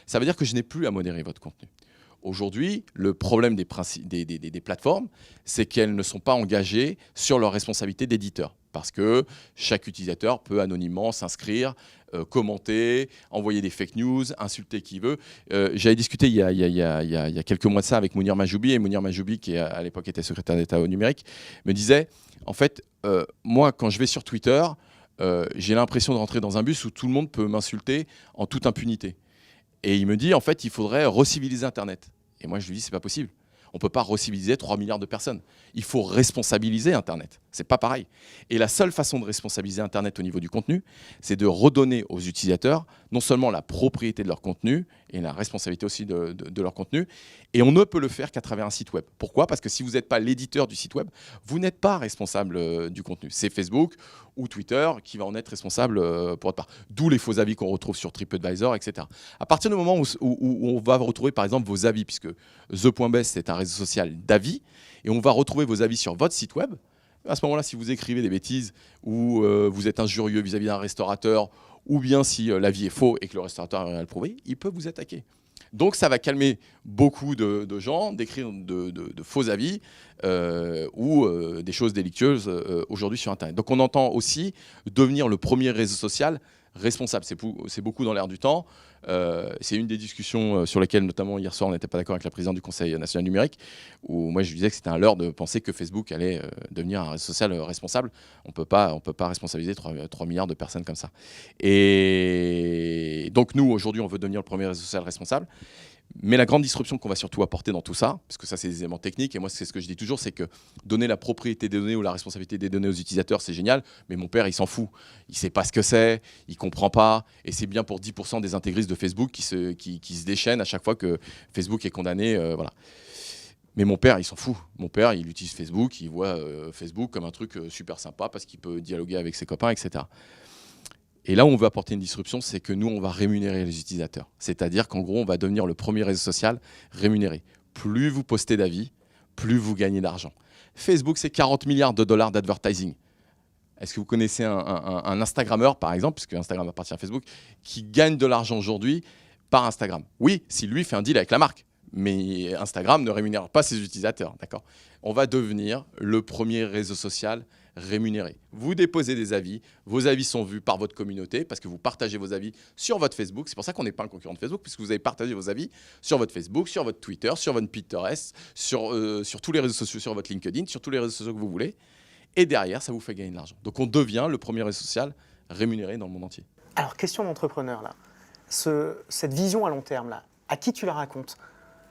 Ça veut dire que je n'ai plus à modérer votre contenu. Aujourd'hui, le problème des plateformes, c'est qu'elles ne sont pas engagées sur leur responsabilité d'éditeur. Parce que chaque utilisateur peut anonymement s'inscrire, commenter, envoyer des fake news, insulter qui veut. J'avais discuté il y a quelques mois de ça avec Mounir Majoubi, et Mounir Majoubi, qui à l'époque était secrétaire d'État au numérique, me disait, en fait, moi, quand je vais sur Twitter, j'ai l'impression de rentrer dans un bus où tout le monde peut m'insulter en toute impunité. Et il me dit, en fait, il faudrait reciviliser Internet. Et moi, je lui dis, c'est pas possible. On ne peut pas reciviliser 3 milliards de personnes. Il faut responsabiliser Internet. C'est pas pareil. Et la seule façon de responsabiliser Internet au niveau du contenu, c'est de redonner aux utilisateurs non seulement la propriété de leur contenu et la responsabilité aussi de leur contenu. Et on ne peut le faire qu'à travers un site web. Pourquoi ? Parce que si vous n'êtes pas l'éditeur du site web, vous n'êtes pas responsable du contenu. C'est Facebook ou Twitter qui va en être responsable pour votre part. D'où les faux avis qu'on retrouve sur TripAdvisor, etc. À partir du moment où on va retrouver par exemple vos avis, puisque The.best c'est un réseau social d'avis, et on va retrouver vos avis sur votre site web, à ce moment-là, si vous écrivez des bêtises ou vous êtes injurieux vis-à-vis d'un restaurateur, ou bien si l'avis est faux et que le restaurateur a rien à le prouver, il peut vous attaquer. Donc ça va calmer beaucoup de gens d'écrire de faux avis ou des choses délictueuses aujourd'hui sur Internet. Donc on entend aussi devenir le premier réseau social responsable. C'est beaucoup dans l'air du temps. C'est une des discussions sur lesquelles, notamment hier soir, on n'était pas d'accord avec la présidente du Conseil national numérique, où moi je lui disais que c'était un leurre de penser que Facebook allait devenir un réseau social responsable. On peut pas responsabiliser 3 milliards de personnes comme ça. Et donc nous, aujourd'hui, on veut devenir le premier réseau social responsable. Mais la grande disruption qu'on va surtout apporter dans tout ça, parce que ça c'est des éléments techniques, et moi c'est ce que je dis toujours, c'est que donner la propriété des données ou la responsabilité des données aux utilisateurs, c'est génial, mais mon père il s'en fout, il sait pas ce que c'est, il comprend pas, et c'est bien pour 10% des intégristes de Facebook qui se déchaînent à chaque fois que Facebook est condamné. Voilà. Mais mon père, il s'en fout. Mon père, il utilise Facebook, il voit Facebook comme un truc super sympa parce qu'il peut dialoguer avec ses copains, etc. Et là où on veut apporter une disruption, c'est que nous, on va rémunérer les utilisateurs. C'est-à-dire qu'en gros, on va devenir le premier réseau social rémunéré. Plus vous postez d'avis, plus vous gagnez d'argent. Facebook, c'est 40 milliards de dollars d'advertising. Est-ce que vous connaissez un Instagrammeur, par exemple, puisque Instagram appartient à Facebook, qui gagne de l'argent aujourd'hui par Instagram? Oui, si lui fait un deal avec la marque. Mais Instagram ne rémunère pas ses utilisateurs, d'accord? On va devenir le premier réseau social rémunéré. Vous déposez des avis, vos avis sont vus par votre communauté parce que vous partagez vos avis sur votre Facebook. C'est pour ça qu'on n'est pas un concurrent de Facebook, puisque vous avez partagé vos avis sur votre Facebook, sur votre Twitter, sur votre Pinterest, sur tous les réseaux sociaux, sur votre LinkedIn, sur tous les réseaux sociaux que vous voulez. Et derrière, ça vous fait gagner de l'argent. Donc on devient le premier réseau social rémunéré dans le monde entier. Alors, question d'entrepreneur, là. Cette vision à long terme, là, à qui tu la racontes?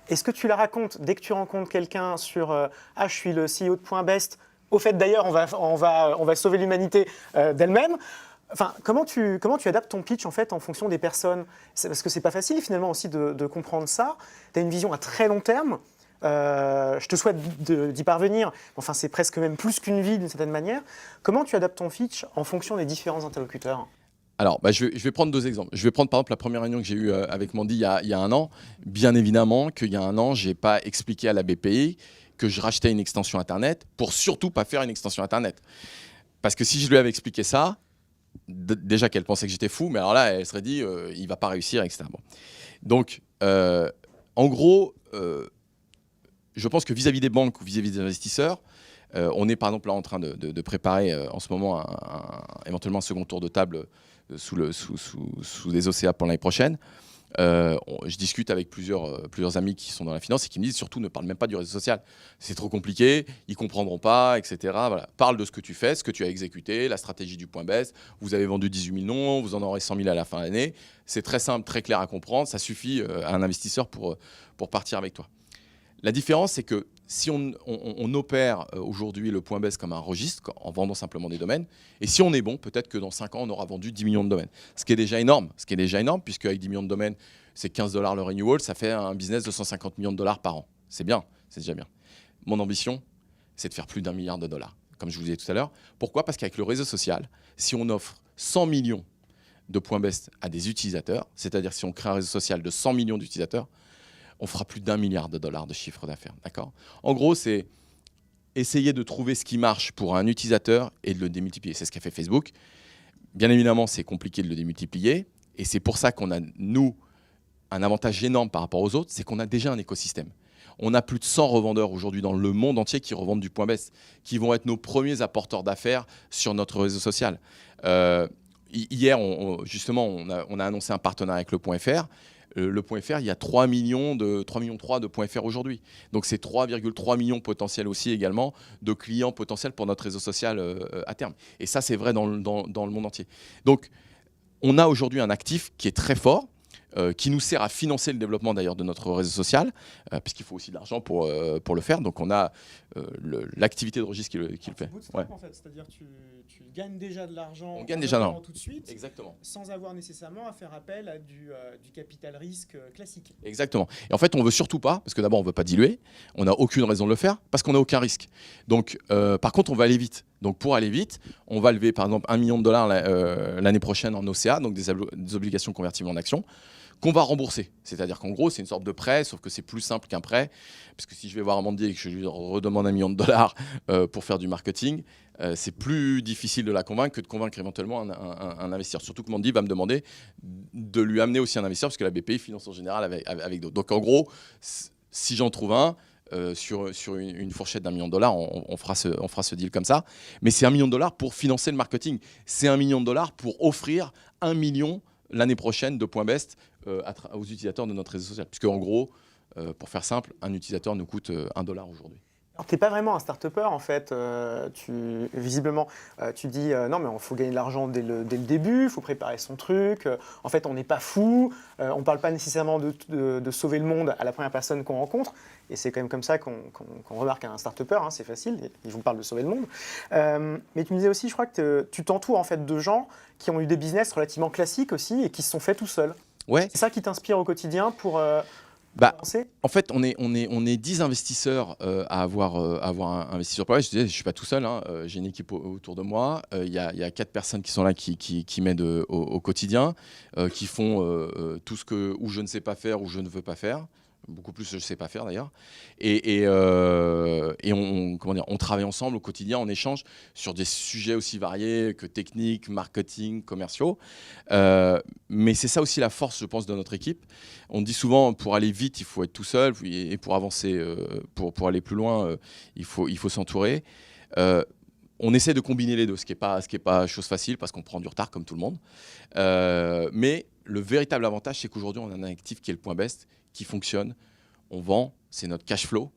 Est-ce que tu la racontes dès que tu rencontres quelqu'un sur je suis le CEO de Point Best, au fait d'ailleurs on va sauver l'humanité d'elle-même. Enfin, comment tu adaptes ton pitch en fait en fonction des personnes? Parce que c'est pas facile finalement aussi de comprendre ça. Tu as une vision à très long terme. Je te souhaite d'y parvenir. Enfin, c'est presque même plus qu'une vie d'une certaine manière. Comment tu adaptes ton pitch en fonction des différents interlocuteurs? Alors, je vais prendre deux exemples. Je vais prendre par exemple la première réunion que j'ai eue avec Mandy il y a un an. Bien évidemment qu'il y a un an, je n'ai pas expliqué à la BPI que je rachetais une extension Internet pour surtout pas faire une extension Internet. Parce que si je lui avais expliqué ça, déjà qu'elle pensait que j'étais fou, mais alors là, elle serait dit il ne va pas réussir, etc. Bon. Donc, en gros, je pense que vis-à-vis des banques ou vis-à-vis des investisseurs, on est par exemple là en train de préparer en ce moment éventuellement un second tour de table sous des OCA pour l'année prochaine. Je discute avec plusieurs amis qui sont dans la finance et qui me disent surtout ne parle même pas du réseau social. C'est trop compliqué, ils ne comprendront pas, etc. Voilà. Parle de ce que tu fais, ce que tu as exécuté, la stratégie du point baisse. Vous avez vendu 18 000 noms, vous en aurez 100 000 à la fin de l'année. C'est très simple, très clair à comprendre. Ça suffit à un investisseur pour partir avec toi. La différence, c'est que si on opère aujourd'hui le point baisse comme un registre, en vendant simplement des domaines, et si on est bon, peut-être que dans 5 ans, on aura vendu 10 millions de domaines. Ce qui est déjà énorme, puisque avec 10 millions de domaines, c'est 15 $ le renewal, ça fait un business de 150 millions de dollars par an. C'est bien, c'est déjà bien. Mon ambition, c'est de faire plus d'1 milliard de dollars, comme je vous disais tout à l'heure. Pourquoi? Parce qu'avec le réseau social, si on offre 100 millions de points baisse à des utilisateurs, c'est-à-dire si on crée un réseau social de 100 millions d'utilisateurs, on fera plus d'1 milliard de dollars de chiffre d'affaires. D'accord? En gros, c'est essayer de trouver ce qui marche pour un utilisateur et de le démultiplier. C'est ce qu'a fait Facebook. Bien évidemment, c'est compliqué de le démultiplier. Et c'est pour ça qu'on a, nous, un avantage énorme par rapport aux autres, c'est qu'on a déjà un écosystème. On a plus de 100 revendeurs aujourd'hui dans le monde entier qui revendent du point baisse, qui vont être nos premiers apporteurs d'affaires sur notre réseau social. Hier, justement, on a annoncé un partenariat avec le Point .fr. Le Point .fr, il y a 3,3 millions de Point .fr aujourd'hui. Donc, c'est 3,3 millions potentiels aussi également de clients potentiels pour notre réseau social à terme. Et ça, c'est vrai dans le monde entier. Donc, on a aujourd'hui un actif qui est très fort, qui nous sert à financer le développement d'ailleurs de notre réseau social, puisqu'il faut aussi de l'argent pour le faire. Donc, on a l'activité de registre qui le fait. Ouais. En fait, c'est-à-dire tu gagnes déjà de l'argent. On gagne déjà de l'argent tout de suite. Exactement. Sans avoir nécessairement à faire appel à du capital risque classique. Exactement. Et en fait, on ne veut surtout pas, parce que d'abord, on ne veut pas diluer, on n'a aucune raison de le faire, parce qu'on n'a aucun risque. Donc, par contre, on va aller vite. Donc, pour aller vite, on va lever, par exemple, 1 million de dollars l'année prochaine en OCA, donc des obligations convertibles en actions, qu'on va rembourser. C'est-à-dire qu'en gros, c'est une sorte de prêt, sauf que c'est plus simple qu'un prêt. Parce que si je vais voir Mandy et que je lui redemande 1 million de dollars pour faire du marketing, c'est plus difficile de la convaincre que de convaincre éventuellement un investisseur. Surtout que Mandy va me demander de lui amener aussi un investisseur, parce que la BPI finance en général avec d'autres. Donc en gros, si j'en trouve un, sur une fourchette d'1 million de dollars, on fera ce deal comme ça. Mais c'est 1 million de dollars pour financer le marketing. C'est 1 million de dollars pour offrir 1 million l'année prochaine de Point Best aux utilisateurs de notre réseau social. Puisque en gros, pour faire simple, un utilisateur nous coûte 1 dollar aujourd'hui. Alors, tu n'es pas vraiment un start-upper en fait. Visiblement, tu dis non, mais il faut gagner de l'argent dès le début, il faut préparer son truc. En fait, on n'est pas fou. On ne parle pas nécessairement de sauver le monde à la première personne qu'on rencontre. Et c'est quand même comme ça qu'on remarque un start-upper. Hein, c'est facile, ils vous parlent de sauver le monde. Mais tu me disais aussi, je crois que tu t'entoures en fait de gens qui ont eu des business relativement classiques aussi et qui se sont faits tout seuls. Ouais. C'est ça qui t'inspire au quotidien pour Bah, Commencer. en fait, on est 10 investisseurs à avoir investi sur Point. Je disais, je ne suis pas tout seul, hein. J'ai une équipe autour de moi. Il y a 4 personnes qui sont là qui m'aident au quotidien, qui font tout ce que ou je ne sais pas faire ou je ne veux pas faire. Beaucoup plus je ne sais pas faire d'ailleurs. Et comment dire, on travaille ensemble au quotidien, on échange sur des sujets aussi variés que techniques, marketing, commerciaux. Mais c'est ça aussi la force, je pense, de notre équipe. On dit souvent, pour aller vite, il faut être tout seul, et pour avancer, pour aller plus loin, il faut s'entourer. On essaie de combiner les deux, ce qui est pas chose facile parce qu'on prend du retard comme tout le monde. Mais le véritable avantage, c'est qu'aujourd'hui, on a un actif qui est le Point Best, qui fonctionne. On vend, c'est notre cash flow.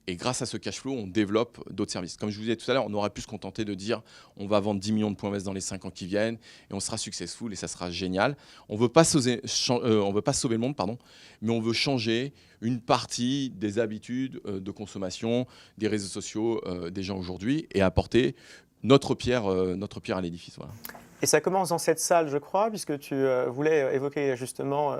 Et grâce à ce cash flow, on développe d'autres services. Comme je vous disais tout à l'heure, on aurait pu se contenter de dire on va vendre 10 millions de Points Best dans les 5 ans qui viennent et on sera successful et ça sera génial. On ne veut pas sauver le monde, pardon, mais on veut changer une partie des habitudes de consommation, des réseaux sociaux des gens aujourd'hui et apporter notre pierre à l'édifice. Voilà. Et ça commence dans cette salle, je crois, puisque tu voulais évoquer justement,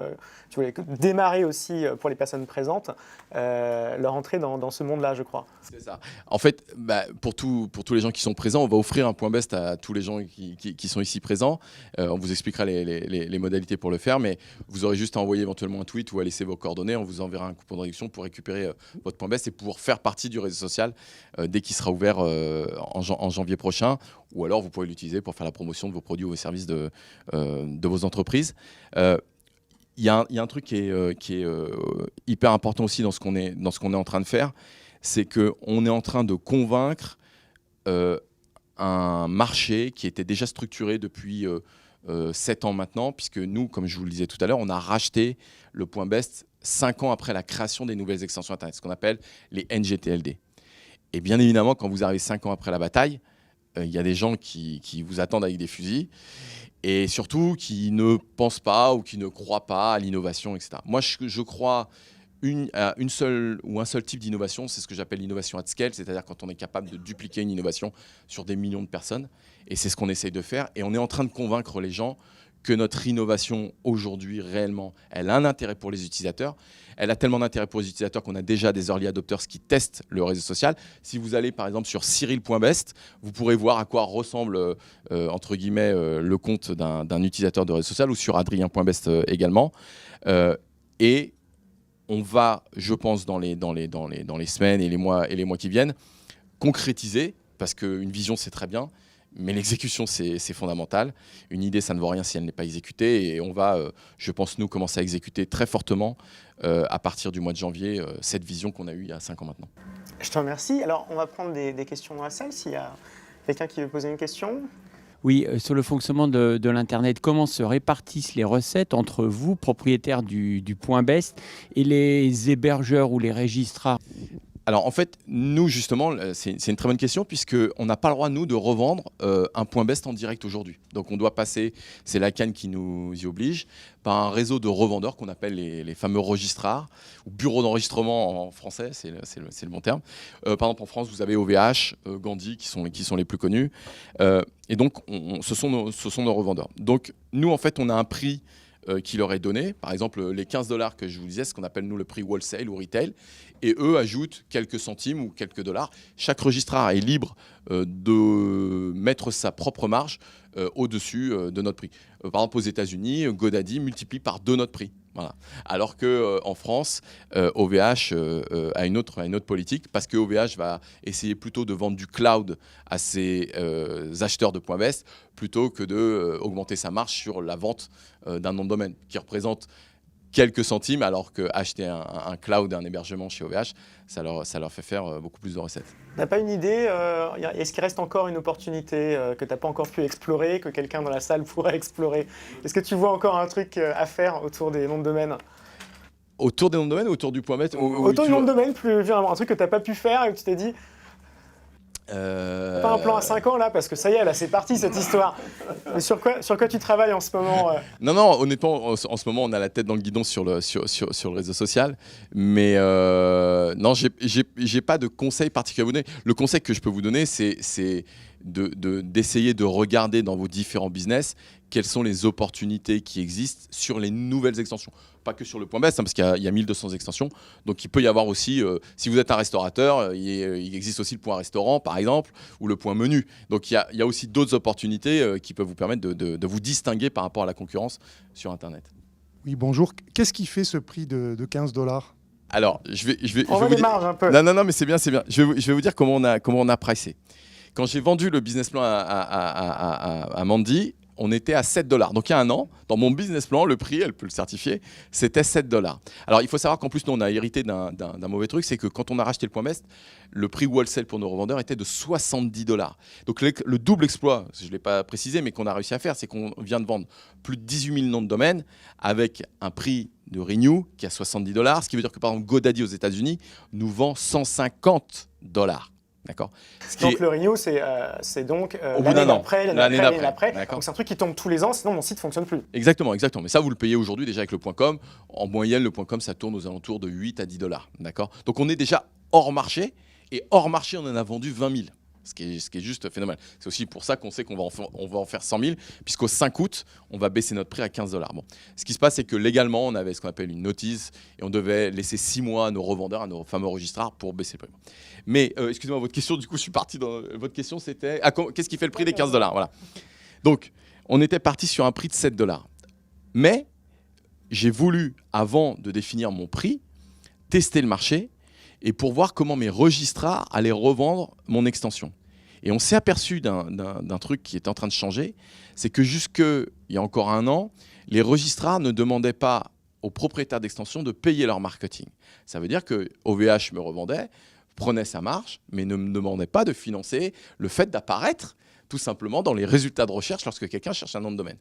tu voulais démarrer aussi pour les personnes présentes leur entrée dans ce monde-là, je crois. C'est ça. En fait, pour tous les gens qui sont présents, on va offrir un Point Best à tous les gens qui sont ici présents. On vous expliquera les modalités pour le faire, mais vous aurez juste à envoyer éventuellement un tweet ou à laisser vos coordonnées. On vous enverra un coupon de réduction pour récupérer votre Point Best et pouvoir faire partie du réseau social dès qu'il sera ouvert en janvier prochain. Ou alors, vous pourrez l'utiliser pour faire la promotion de vos produits ou vos services de vos entreprises. Il y a un truc qui est hyper important aussi dans ce qu'on est en train de faire, c'est qu'on est en train de convaincre un marché qui était déjà structuré depuis 7 ans maintenant, puisque nous, comme je vous le disais tout à l'heure, on a racheté le Point Best 5 ans après la création des nouvelles extensions Internet, ce qu'on appelle les NGTLD. Et bien évidemment, quand vous arrivez 5 ans après la bataille, il y a des gens qui vous attendent avec des fusils et surtout qui ne pensent pas ou qui ne croient pas à l'innovation, etc. Moi, je crois à un seul type d'innovation, c'est ce que j'appelle l'innovation at scale, c'est-à-dire quand on est capable de dupliquer une innovation sur des millions de personnes. Et c'est ce qu'on essaye de faire. Et on est en train de convaincre les gens que notre innovation aujourd'hui, réellement, elle a un intérêt pour les utilisateurs. Elle a tellement d'intérêt pour les utilisateurs qu'on a déjà des early adopters qui testent le réseau social. Si vous allez par exemple sur Cyril.best, vous pourrez voir à quoi ressemble entre guillemets le compte d'un utilisateur de réseau social, ou sur Adrien.best également. Et on va, je pense, dans les semaines et les mois qui viennent, concrétiser, parce qu'une vision c'est très bien, mais l'exécution, c'est fondamental. Une idée, ça ne vaut rien si elle n'est pas exécutée. Et on va, je pense, nous, commencer à exécuter très fortement à partir du mois de janvier cette vision qu'on a eue il y a 5 ans maintenant. Je te remercie. Alors, on va prendre des questions dans la salle. S'il y a quelqu'un qui veut poser une question. Oui, sur le fonctionnement de l'Internet, comment se répartissent les recettes entre vous, propriétaires du Point Best, et les hébergeurs ou les registrars ? Alors en fait, nous justement, c'est une très bonne question, puisqu'on n'a pas le droit, nous, de revendre un Point Best en direct aujourd'hui. Donc on doit passer, c'est la CAN qui nous y oblige, par un réseau de revendeurs qu'on appelle les fameux registrars, ou bureaux d'enregistrement en français, c'est le bon terme. Par exemple en France, vous avez OVH, Gandhi, qui sont les plus connus. Et donc ce sont nos revendeurs. Donc nous, en fait, on a un prix qui leur est donné. Par exemple, les $15 que je vous disais, ce qu'on appelle nous le prix wholesale ou retail, et eux ajoutent quelques centimes ou quelques dollars. Chaque registrar est libre de mettre sa propre marge au-dessus de notre prix. Par exemple, aux États-Unis, GoDaddy multiplie par 2 notre prix. Voilà. Alors qu'en France, OVH a une autre politique, parce que OVH va essayer plutôt de vendre du cloud à ses acheteurs de Point Best plutôt que d'augmenter sa marge sur la vente d'un nom de domaine qui représente quelques centimes, alors qu'acheter un cloud, un hébergement chez OVH, ça leur fait faire beaucoup plus de recettes. T'as pas une idée est-ce qu'il reste encore une opportunité que tu n'as pas encore pu explorer, que quelqu'un dans la salle pourrait explorer? Est-ce que tu vois encore un truc à faire autour des noms de domaine? Autour des noms de domaine ou autour du Point Best? Autour du nom de domaine, plus généralement, un truc que tu n'as pas pu faire et que tu t'es dit... Pas un plan à 5 ans là, parce que ça y est, là c'est parti cette histoire. Mais sur quoi tu travailles en ce moment Non, honnêtement, en ce moment, on a la tête dans le guidon sur le réseau social. Mais non, j'ai pas de conseil particulier à vous donner. Le conseil que je peux vous donner, c'est d'essayer de regarder dans vos différents business quelles sont les opportunités qui existent sur les nouvelles extensions. Pas que sur le point best, parce qu'il y a 1200 extensions. Donc il peut y avoir aussi, si vous êtes un restaurateur, il existe aussi le point restaurant, par exemple, ou le point menu. Donc il y a aussi d'autres opportunités qui peuvent vous permettre de vous distinguer par rapport à la concurrence sur Internet. Oui, bonjour. Qu'est-ce qui fait ce prix de 15 $? Alors, je vais On vous va les dire... marges un peu. Non, mais c'est bien. Je vais vous dire comment on a pricé. Quand j'ai vendu le business plan à Mandy, on était à 7 $. Donc il y a un an, dans mon business plan, le prix, elle peut le certifier, c'était 7 $. Alors il faut savoir qu'en plus, nous, on a hérité d'un mauvais truc, c'est que quand on a racheté le point best, le prix wholesale pour nos revendeurs était de 70 $. Donc le double exploit, je ne l'ai pas précisé, mais qu'on a réussi à faire, c'est qu'on vient de vendre plus de 18 000 noms de domaine avec un prix de renew qui est à 70 $, ce qui veut dire que par exemple GoDaddy aux États-Unis nous vend 150 $. D'accord. Donc le renew, c'est donc Au bout d'un an. l'année d'après. D'accord. Donc c'est un truc qui tombe tous les ans, sinon mon site ne fonctionne plus. Exactement. Mais ça, vous le payez aujourd'hui déjà avec le .com. En moyenne, le .com, ça tourne aux alentours de 8 à 10 $. D'accord. Donc on est déjà hors marché. Et hors marché, on en a vendu 20 000. Ce qui est juste phénoménal. C'est aussi pour ça qu'on sait qu'on va en faire 100 000, puisqu'au 5 août, on va baisser notre prix à 15 $. Bon. Ce qui se passe, c'est que légalement, on avait ce qu'on appelle une notice et on devait laisser 6 mois à nos revendeurs, à nos fameux registrars, pour baisser le prix. Mais excusez-moi, votre question, du coup, je suis parti dans... Votre question, c'était qu'est-ce qui fait le prix des 15 $? Voilà. Donc, on était parti sur un prix de 7 $. Mais j'ai voulu, avant de définir mon prix, tester le marché et pour voir comment mes registrars allaient revendre mon extension. Et on s'est aperçu d'un truc qui est en train de changer, c'est que jusqu'il y a encore un an, les registrars ne demandaient pas aux propriétaires d'extension de payer leur marketing. Ça veut dire que OVH me revendait, prenait sa marge, mais ne me demandait pas de financer le fait d'apparaître tout simplement dans les résultats de recherche lorsque quelqu'un cherche un nom de domaine.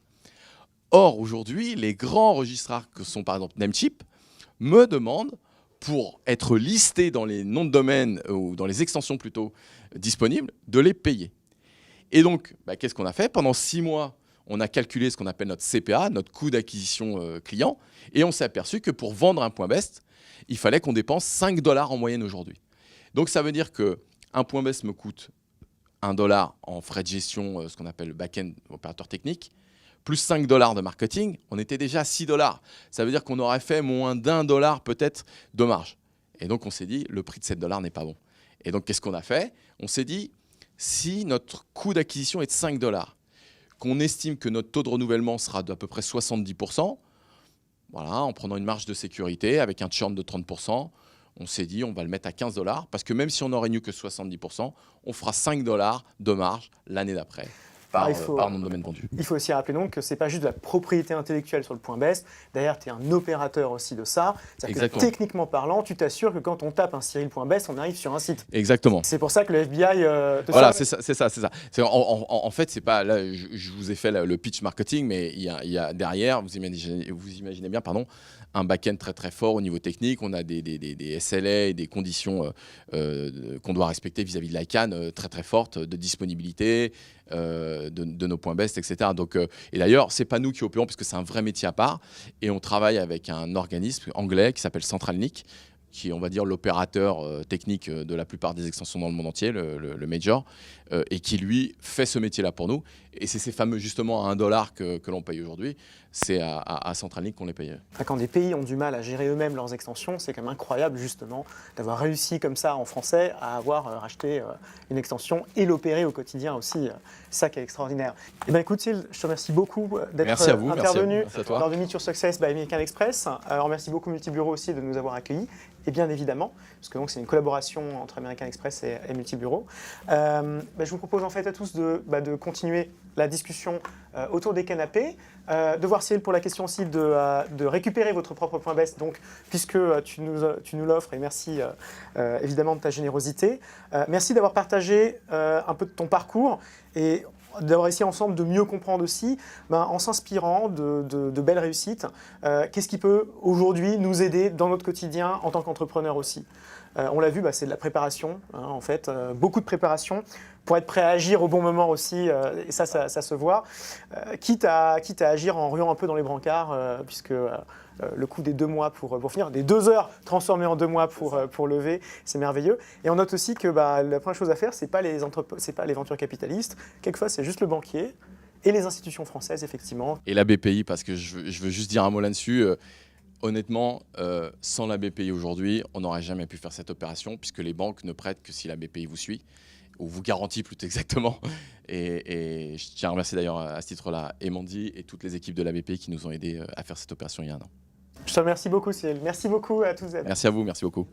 Or, aujourd'hui, les grands registrars que sont par exemple Namecheap me demandent, pour être listés dans les noms de domaine ou dans les extensions plutôt disponibles, de les payer. Et donc, qu'est-ce qu'on a fait? Pendant 6 mois, on a calculé ce qu'on appelle notre CPA, notre coût d'acquisition client, et on s'est aperçu que pour vendre un point best, il fallait qu'on dépense 5 $ en moyenne aujourd'hui. Donc ça veut dire qu'un point best me coûte 1 $ en frais de gestion, ce qu'on appelle le back-end opérateur technique, plus 5 $ de marketing, on était déjà à 6 $. Ça veut dire qu'on aurait fait moins d'1 $ peut-être de marge. Et donc on s'est dit, le prix de 7 $ n'est pas bon. Et donc qu'est-ce qu'on a fait? On s'est dit, si notre coût d'acquisition est de 5 $, qu'on estime que notre taux de renouvellement sera d'à peu près 70%, voilà, en prenant une marge de sécurité avec un churn de 30%, on s'est dit, on va le mettre à 15 $, parce que même si on n'aurait eu que 70%, on fera 5 $ de marge l'année d'après. Par nom de domaine vendu. Il faut aussi rappeler donc que ce n'est pas juste de la propriété intellectuelle sur le point best. Derrière, tu es un opérateur aussi de ça. C'est-à-dire que techniquement parlant, tu t'assures que quand on tape un Cyril.best, on arrive sur un site. Exactement. C'est pour ça que le FBI... voilà, c'est ça. En fait, c'est pas... Là, je vous ai fait le pitch marketing, mais il y a derrière, vous imaginez bien, un back-end très très fort au niveau technique. On a des SLA et des conditions qu'on doit respecter vis-à-vis de l'ICANN très très fortes, de disponibilité, de nos points best, etc. Donc, et d'ailleurs, c'est pas nous qui opérons parce que c'est un vrai métier à part. Et on travaille avec un organisme anglais qui s'appelle CentralNIC, qui est, on va dire, l'opérateur technique de la plupart des extensions dans le monde entier, le major, et qui, lui, fait ce métier-là pour nous. Et c'est ces fameux, justement, à 1 $ que l'on paye aujourd'hui. C'est à CentralNIC qu'on les paye. Quand des pays ont du mal à gérer eux-mêmes leurs extensions, c'est quand même incroyable, justement, d'avoir réussi comme ça, en français, à avoir racheté une extension et l'opérer au quotidien aussi. Ça qui est extraordinaire. Eh bien, écoute, Cyril, je te remercie beaucoup d'être intervenu lors de Meet Your Success by American Express. Remercie beaucoup Multibureau aussi de nous avoir accueillis. Et bien évidemment, parce que c'est une collaboration entre American Express et Multibureau. Je vous propose en fait à tous de continuer la discussion autour des canapés, de voir Cyril pour la question aussi de récupérer votre propre point best, donc, puisque tu nous l'offres, et merci évidemment de ta générosité. Merci d'avoir partagé un peu de ton parcours et d'avoir essayé ensemble de mieux comprendre aussi, en s'inspirant de belles réussites, qu'est-ce qui peut aujourd'hui nous aider dans notre quotidien en tant qu'entrepreneur aussi. On l'a vu, c'est de la préparation, hein, en fait, beaucoup de préparation pour être prêt à agir au bon moment aussi, et ça se voit, quitte à agir en ruant un peu dans les brancards, puisque le coût des 2 mois pour finir, des 2 heures transformées en 2 mois pour lever, c'est merveilleux. Et on note aussi que la première chose à faire, c'est pas les ventures capitalistes, quelquefois c'est juste le banquier et les institutions françaises, effectivement. Et la BPI, parce que je veux juste dire un mot là-dessus. Honnêtement, sans la BPI aujourd'hui, on n'aurait jamais pu faire cette opération, puisque les banques ne prêtent que si la BPI vous suit, ou vous garantit plus exactement. Et je tiens à remercier d'ailleurs à ce titre-là Emandi et toutes les équipes de la BPI qui nous ont aidés à faire cette opération il y a un an. Je te remercie beaucoup, Cyril. Merci beaucoup à tous et à toutes. Merci à vous, merci beaucoup.